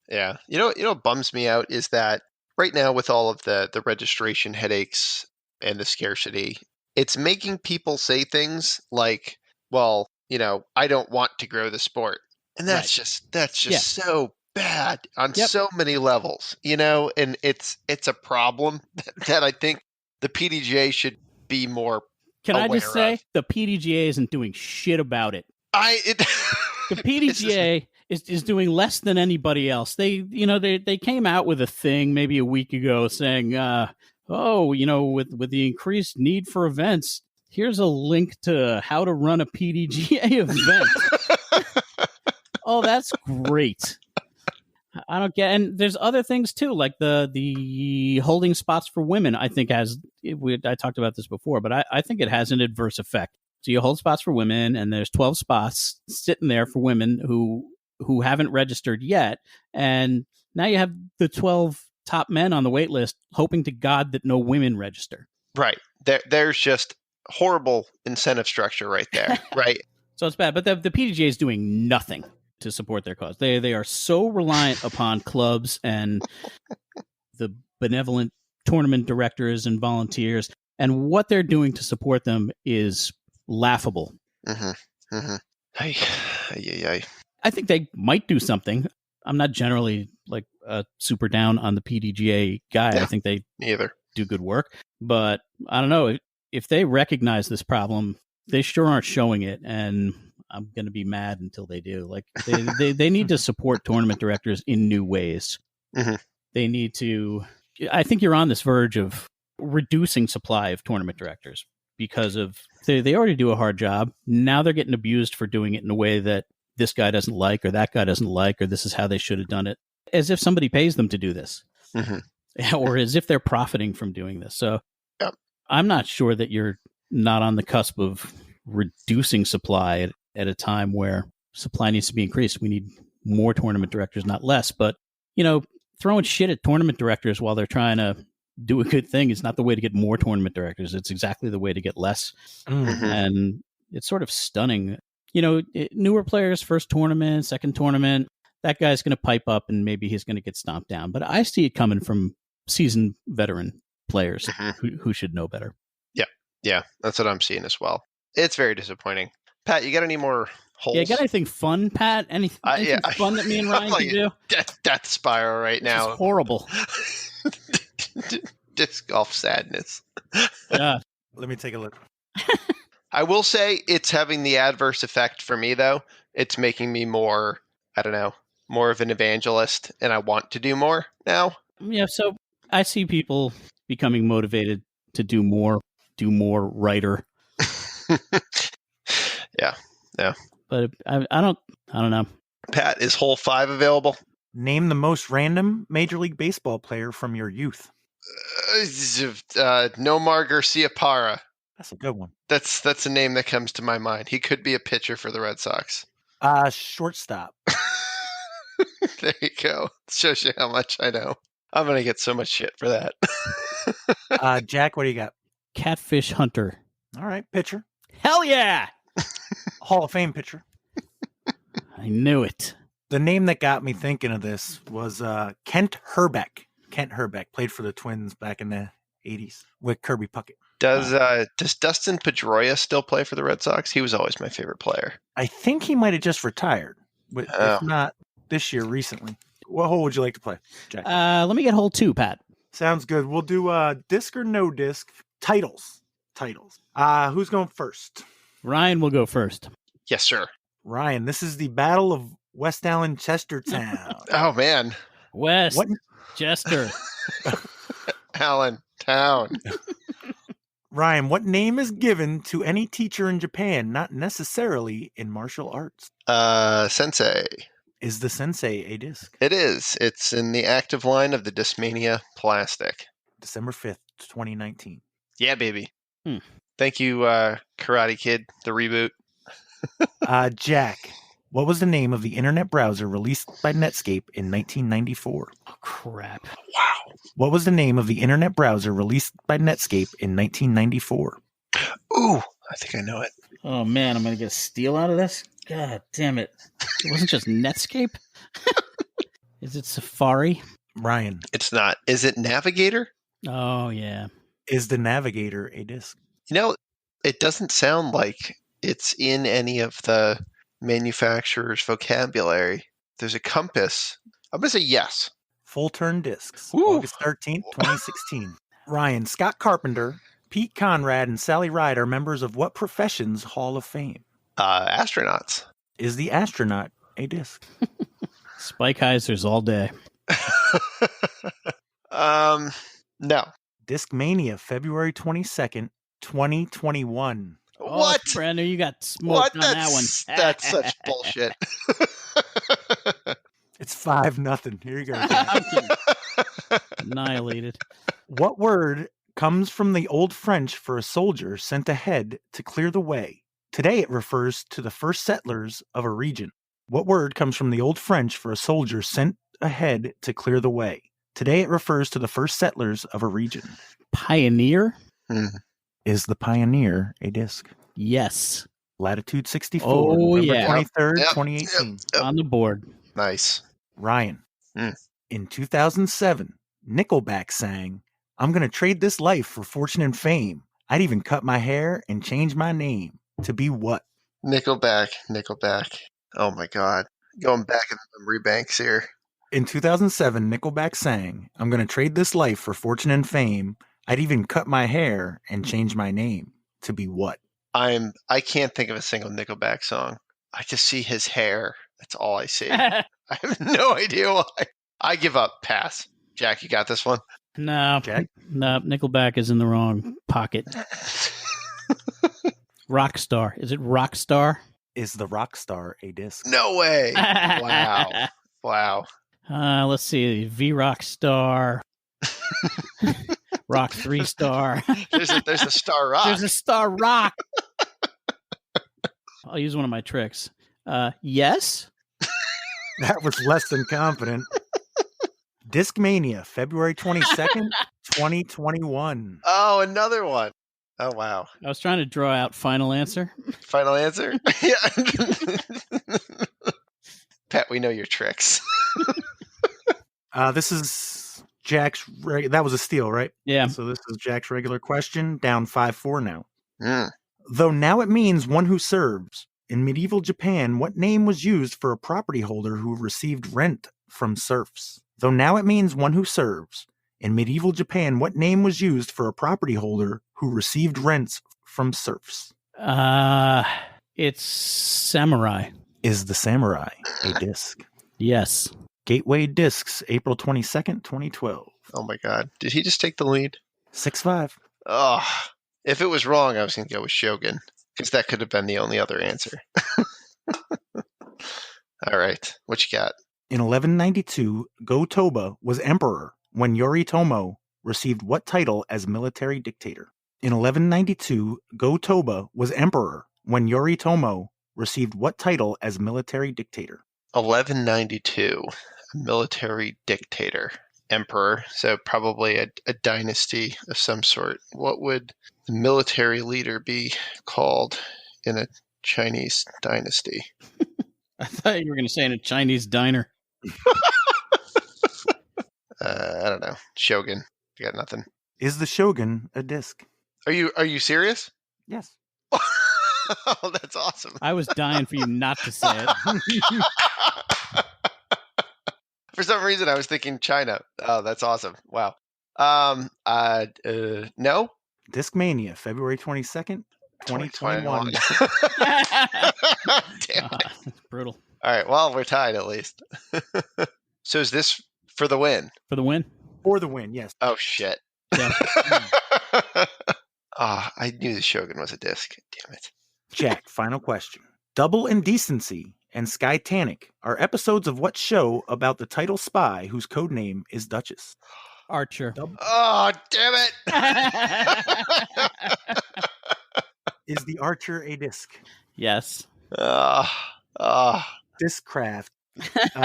Speaker 2: Yeah. What bums me out is that right now, with all of the registration headaches and the scarcity, it's making people say things like, well, I don't want to grow the sport. And that's just so bad on so many levels, and it's a problem that I think the PDGA should be more
Speaker 1: Can I just say
Speaker 2: of.
Speaker 1: the PDGA isn't doing shit about it. The PDGA is doing less than anybody else. They came out with a thing maybe a week ago saying, with the increased need for events, here's a link to how to run a PDGA event. Oh, that's great. I don't get, and there's other things too, like the holding spots for women. I think I talked about this before, but I think it has an adverse effect. So you hold spots for women, and there's 12 spots sitting there for women who haven't registered yet, and now you have the 12 top men on the wait list, hoping to God that no women register.
Speaker 2: Right. There's just horrible incentive structure right there. Right.
Speaker 1: So it's bad, but the PDGA is doing nothing to support their cause. They are so reliant upon clubs and the benevolent tournament directors and volunteers, and what they're doing to support them is laughable.
Speaker 2: Mm-hmm. Mm-hmm.
Speaker 1: I think they might do something. I'm not generally like super down on the PDGA guy.
Speaker 2: Yeah,
Speaker 1: I think they
Speaker 2: either
Speaker 1: do good work, but I don't know if they recognize this problem. They sure aren't showing it, and I'm going to be mad until they do. Like they need to support tournament directors in new ways.
Speaker 2: Mm-hmm.
Speaker 1: They need to. I think you're on this verge of reducing supply of tournament directors because of they already do a hard job. Now they're getting abused for doing it in a way that this guy doesn't like, or that guy doesn't like, or this is how they should have done it, as if somebody pays them to do this, or as if they're profiting from doing this. So I'm not sure that you're not on the cusp of reducing supply at a time where supply needs to be increased. We need more tournament directors, not less. But, throwing shit at tournament directors while they're trying to do a good thing is not the way to get more tournament directors. It's exactly the way to get less.
Speaker 2: Mm-hmm.
Speaker 1: And it's sort of stunning. Newer players, first tournament, second tournament, that guy's going to pipe up and maybe he's going to get stomped down. But I see it coming from seasoned veteran players who should know better.
Speaker 2: Yeah, that's what I'm seeing as well. It's very disappointing. Pat, you got any more holes?
Speaker 1: Yeah, got anything fun, Pat? Anything fun that me and Ryan can do?
Speaker 2: Death spiral right now.
Speaker 1: It's horrible.
Speaker 2: Disc golf sadness.
Speaker 1: Yeah.
Speaker 3: Let me take a look.
Speaker 2: I will say it's having the adverse effect for me, though. It's making me more of an evangelist, and I want to do more now.
Speaker 1: Yeah, so I see people becoming motivated to do more writer.
Speaker 2: Yeah.
Speaker 1: But I don't know.
Speaker 2: Pat, is hole 5 available?
Speaker 3: Name the most random Major League Baseball player from your youth.
Speaker 2: Nomar Garcia-Parra.
Speaker 3: That's a good one.
Speaker 2: That's a name that comes to my mind. He could be a pitcher for the Red Sox.
Speaker 3: Shortstop.
Speaker 2: There you go. Shows you how much I know. I'm going to get so much shit for that.
Speaker 3: Jack, what do you got?
Speaker 1: Catfish Hunter.
Speaker 3: All right, pitcher.
Speaker 1: Hell yeah!
Speaker 3: Hall of Fame pitcher.
Speaker 1: I knew it.
Speaker 3: The name that got me thinking of this was Kent Hrbek. Kent Hrbek played for the Twins back in the 80s with Kirby Puckett.
Speaker 2: Does Dustin Pedroia still play for the Red Sox? He was always my favorite player.
Speaker 3: I think he might have just retired, but if not this year, recently. What hole would you like to play, Jack?
Speaker 1: Let me get hole 2, Pat.
Speaker 3: Sounds good. We'll do disc or no disc. Titles. Who's going first?
Speaker 1: Ryan will go first.
Speaker 2: Yes, sir.
Speaker 3: Ryan, this is the Battle of West Allen Chestertown.
Speaker 2: Oh, man.
Speaker 1: Chester.
Speaker 2: Allen Town.
Speaker 3: Ryan, what name is given to any teacher in Japan, not necessarily in martial arts?
Speaker 2: Sensei.
Speaker 3: Is the sensei a disc?
Speaker 2: It is. It's in the active line of the Discmania Plastic.
Speaker 3: December 5th, 2019.
Speaker 2: Yeah, baby. Thank you, Karate Kid, the reboot.
Speaker 3: Jack, what was the name of the internet browser released by Netscape in 1994?
Speaker 1: Oh, crap.
Speaker 2: Wow.
Speaker 3: What was the name of the internet browser released by Netscape in 1994?
Speaker 2: Ooh, I think I know it.
Speaker 1: Oh, man, I'm going to get a steal out of this? God damn it. It wasn't just Netscape? Is it Safari?
Speaker 3: Ryan.
Speaker 2: It's not. Is it Navigator?
Speaker 1: Oh, yeah.
Speaker 3: Is the Navigator a disc?
Speaker 2: It doesn't sound like it's in any of the manufacturer's vocabulary. There's a compass. I'm going to say yes.
Speaker 3: Full Turn Discs,
Speaker 1: Woo.
Speaker 3: August 13th, 2016. Ryan, Scott Carpenter, Pete Conrad, and Sally Ride are members of what profession's Hall of Fame?
Speaker 2: Astronauts.
Speaker 3: Is the astronaut a disc?
Speaker 1: Spike Heisers all day.
Speaker 2: No.
Speaker 3: Discmania, February 22nd, 2021.
Speaker 2: What?
Speaker 1: Oh, Brandon, you got smoked on that one.
Speaker 2: That's such bullshit.
Speaker 3: It's 5-0. Here you go.
Speaker 1: I'm kidding. Annihilated.
Speaker 3: What word comes from the Old French for a soldier sent ahead to clear the way? Today it refers to the first settlers of a region. What word comes from the Old French for a soldier sent ahead to clear the way? Today it refers to the first settlers of a region.
Speaker 1: Pioneer?
Speaker 3: Is the Pioneer a disc?
Speaker 1: Yes.
Speaker 3: Latitude 64,
Speaker 1: Oh,
Speaker 3: November
Speaker 1: yeah.
Speaker 3: 23rd,
Speaker 2: Yep.
Speaker 3: 2018.
Speaker 2: Yep.
Speaker 1: On the board.
Speaker 2: Nice.
Speaker 3: Ryan,
Speaker 2: Mm.
Speaker 3: in 2007, Nickelback sang, "I'm going to trade this life for fortune and fame. I'd even cut my hair and change my name to be what?"
Speaker 2: Nickelback. Oh my God. Going back in the memory banks here.
Speaker 3: In 2007, Nickelback sang, "I'm going to trade this life for fortune and fame. I'd even cut my hair and change my name to be what?"
Speaker 2: I can't think of a single Nickelback song. I just see his hair. That's all I see. I have no idea why. I give up. Pass. Jack, you got this one?
Speaker 1: No.
Speaker 3: Jack?
Speaker 1: No, Nickelback is in the wrong pocket. Rockstar. Is it Rockstar?
Speaker 3: Is the rock star a disc?
Speaker 2: No way. Wow.
Speaker 1: Let's see. V-Rock Star. Rock 3-star.
Speaker 2: There's a Star Rock.
Speaker 1: There's a Star Rock. I'll use one of my tricks. Yes?
Speaker 3: That was less than confident. Discmania, February 22nd, 2021.
Speaker 2: Oh, another one. Oh, wow.
Speaker 1: I was trying to draw out final answer.
Speaker 2: Final answer? Yeah. Pat, we know your tricks.
Speaker 3: This is Jack's. That was a steal, right?
Speaker 1: Yeah.
Speaker 3: So this is Jack's regular question. Down 5-4 now.
Speaker 2: Mm.
Speaker 3: Though now it means one who serves. In medieval Japan, what name was used for a property holder who received rent from serfs? Though now it means one who serves. In medieval Japan, what name was used for a property holder who received rents from serfs?
Speaker 1: It's Samurai.
Speaker 3: Is the samurai a disc?
Speaker 1: Yes.
Speaker 3: Gateway Discs, April 22nd, 2012.
Speaker 2: Oh, my God. Did he just take the lead?
Speaker 3: 6-5.
Speaker 2: Oh, if it was wrong, I was going to go with Shogun, because that could have been the only other answer. All right. What you got?
Speaker 3: In 1192, Go-Toba was emperor when Yoritomo received what title as military dictator? In 1192, Go-Toba was emperor when Yoritomo received what title as military dictator?
Speaker 2: 1192, military dictator, emperor, so probably a dynasty of some sort. What would the military leader be called in a Chinese dynasty?
Speaker 1: I thought you were going to say in a Chinese diner.
Speaker 2: I don't know. Shogun. I got nothing.
Speaker 3: Is the shogun a disc?
Speaker 2: Are you serious?
Speaker 3: Yes.
Speaker 2: Oh, that's awesome.
Speaker 1: I was dying for you not to say it.
Speaker 2: For some reason, I was thinking China. Oh, that's awesome. Wow. No?
Speaker 3: Discmania, February 22nd, 2021.
Speaker 2: Damn it.
Speaker 1: That's brutal.
Speaker 2: All right. Well, we're tied at least. So is this for the win?
Speaker 1: For the win?
Speaker 3: For the win, yes.
Speaker 2: Oh, shit.
Speaker 1: Yeah.
Speaker 2: I knew the Shogun was a disc. Damn it.
Speaker 3: Jack, final question. Double Indecency and Skytanic are episodes of what show about the title spy whose codename is Duchess?
Speaker 1: Archer.
Speaker 2: Oh, damn it.
Speaker 3: Is the Archer a disc?
Speaker 1: Yes.
Speaker 3: Discraft.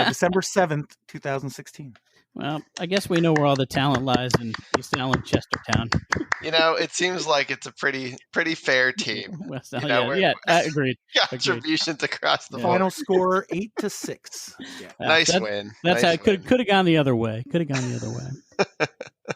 Speaker 3: December 7th, 2016.
Speaker 1: Well, I guess we know where all the talent lies in East Allen, Chestertown.
Speaker 2: It seems like it's a pretty fair team.
Speaker 1: West Allen, agreed.
Speaker 2: Contributions across the board.
Speaker 3: Final score 8-6. Yeah.
Speaker 2: Nice win.
Speaker 1: That's
Speaker 2: nice
Speaker 1: how it could have gone the other way.
Speaker 3: All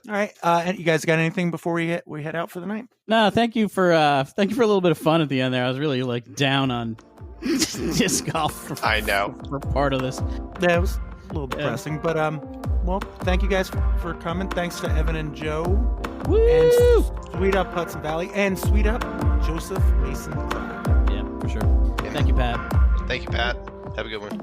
Speaker 3: right. And you guys got anything before we head out for the night?
Speaker 1: No, thank you for a little bit of fun at the end there. I was really down on disc golf.
Speaker 2: I know
Speaker 1: for part of this.
Speaker 3: Yeah, it was a little depressing, but well, thank you guys for coming. Thanks to Evan and Joe.
Speaker 1: Woo!
Speaker 3: And Sweet Up Hudson Valley and Sweet Up Joseph Mason.
Speaker 1: Yeah, for sure.
Speaker 2: Yeah.
Speaker 1: Thank you, Pat.
Speaker 2: Thank you, Pat. Have a good one.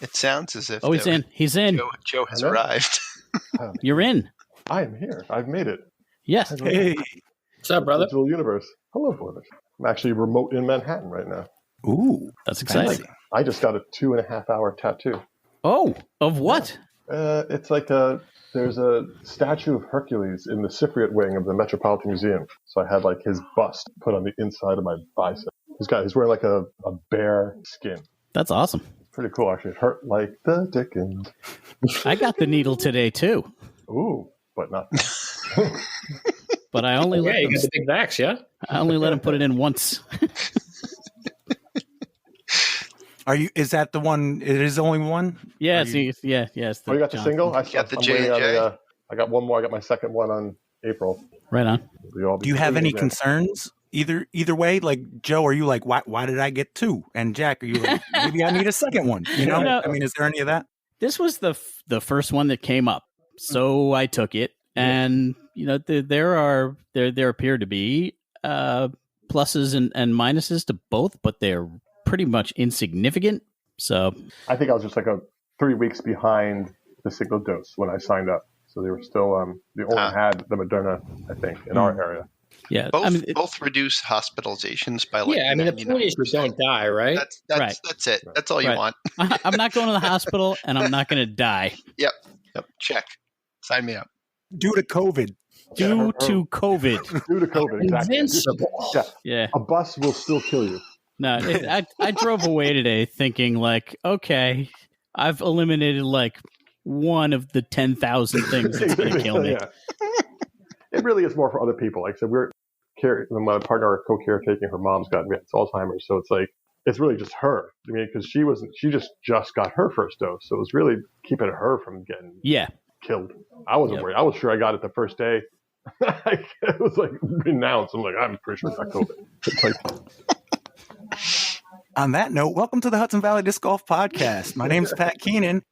Speaker 2: It sounds as if
Speaker 1: he's in. He's in.
Speaker 2: Joe has arrived.
Speaker 1: You're in.
Speaker 4: I am here. I've made it.
Speaker 1: Yes.
Speaker 3: Hey.
Speaker 5: What's up, brother?
Speaker 4: Digital universe. Hello, Flemish. I'm actually remote in Manhattan right now.
Speaker 3: Ooh,
Speaker 1: that's exciting.
Speaker 4: I just got a 2.5-hour tattoo.
Speaker 1: Oh, of what?
Speaker 4: It's like there's a statue of Hercules in the Cypriot wing of the Metropolitan Museum. So I had like his bust put on the inside of my bicep. He's wearing like a bear skin.
Speaker 1: That's awesome.
Speaker 4: Pretty cool, actually. It hurt like the Dickens.
Speaker 1: I got the needle today too.
Speaker 4: Ooh, but not.
Speaker 1: But I only let
Speaker 5: you got the big vax, yeah?
Speaker 1: I only let him put it in once.
Speaker 3: Is that the one? It is only one?
Speaker 1: Yeah, yes.
Speaker 4: You got the single? I
Speaker 2: got the J&J.
Speaker 4: I got one more. I got my second one on April.
Speaker 1: Right on.
Speaker 3: Do you have any concerns? Either way, like Joe, are you like, why did I get two? And Jack, are you like, maybe I need a second one? You know, I mean, is there any of that?
Speaker 1: This was the first one that came up, so I took it, and there appear to be pluses and minuses to both, but they're pretty much insignificant. So
Speaker 4: I think I was just like 3 weeks behind the single dose when I signed up, so they were still they only had the Moderna, I think, in our area.
Speaker 1: Yeah,
Speaker 2: both reduce hospitalizations by like.
Speaker 5: Yeah, I mean the point is you don't die, right?
Speaker 2: That's it. That's all you want.
Speaker 1: I'm not going to the hospital, and I'm not going to die.
Speaker 2: Yep. Check. Sign me up.
Speaker 3: Due to COVID.
Speaker 1: Due to COVID.
Speaker 4: Exactly.
Speaker 5: Invincible.
Speaker 1: Yeah.
Speaker 4: A bus will still kill you.
Speaker 1: No, I drove away today thinking like, okay, I've eliminated like one of the 10,000 things that's going to kill me.
Speaker 4: Yeah. It really is more for other people. Like I said, my partner are co-caretaking. Her mom's got Alzheimer's, so it's like it's really just her. I mean, because she just got her first dose, so it was really keeping her from getting killed. I wasn't worried. I was sure I got it the first day. It was like renounced. I'm like, I'm pretty sure I got COVID.
Speaker 3: On that note, welcome to the Hudson Valley Disc Golf Podcast. My name is Pat Keenan.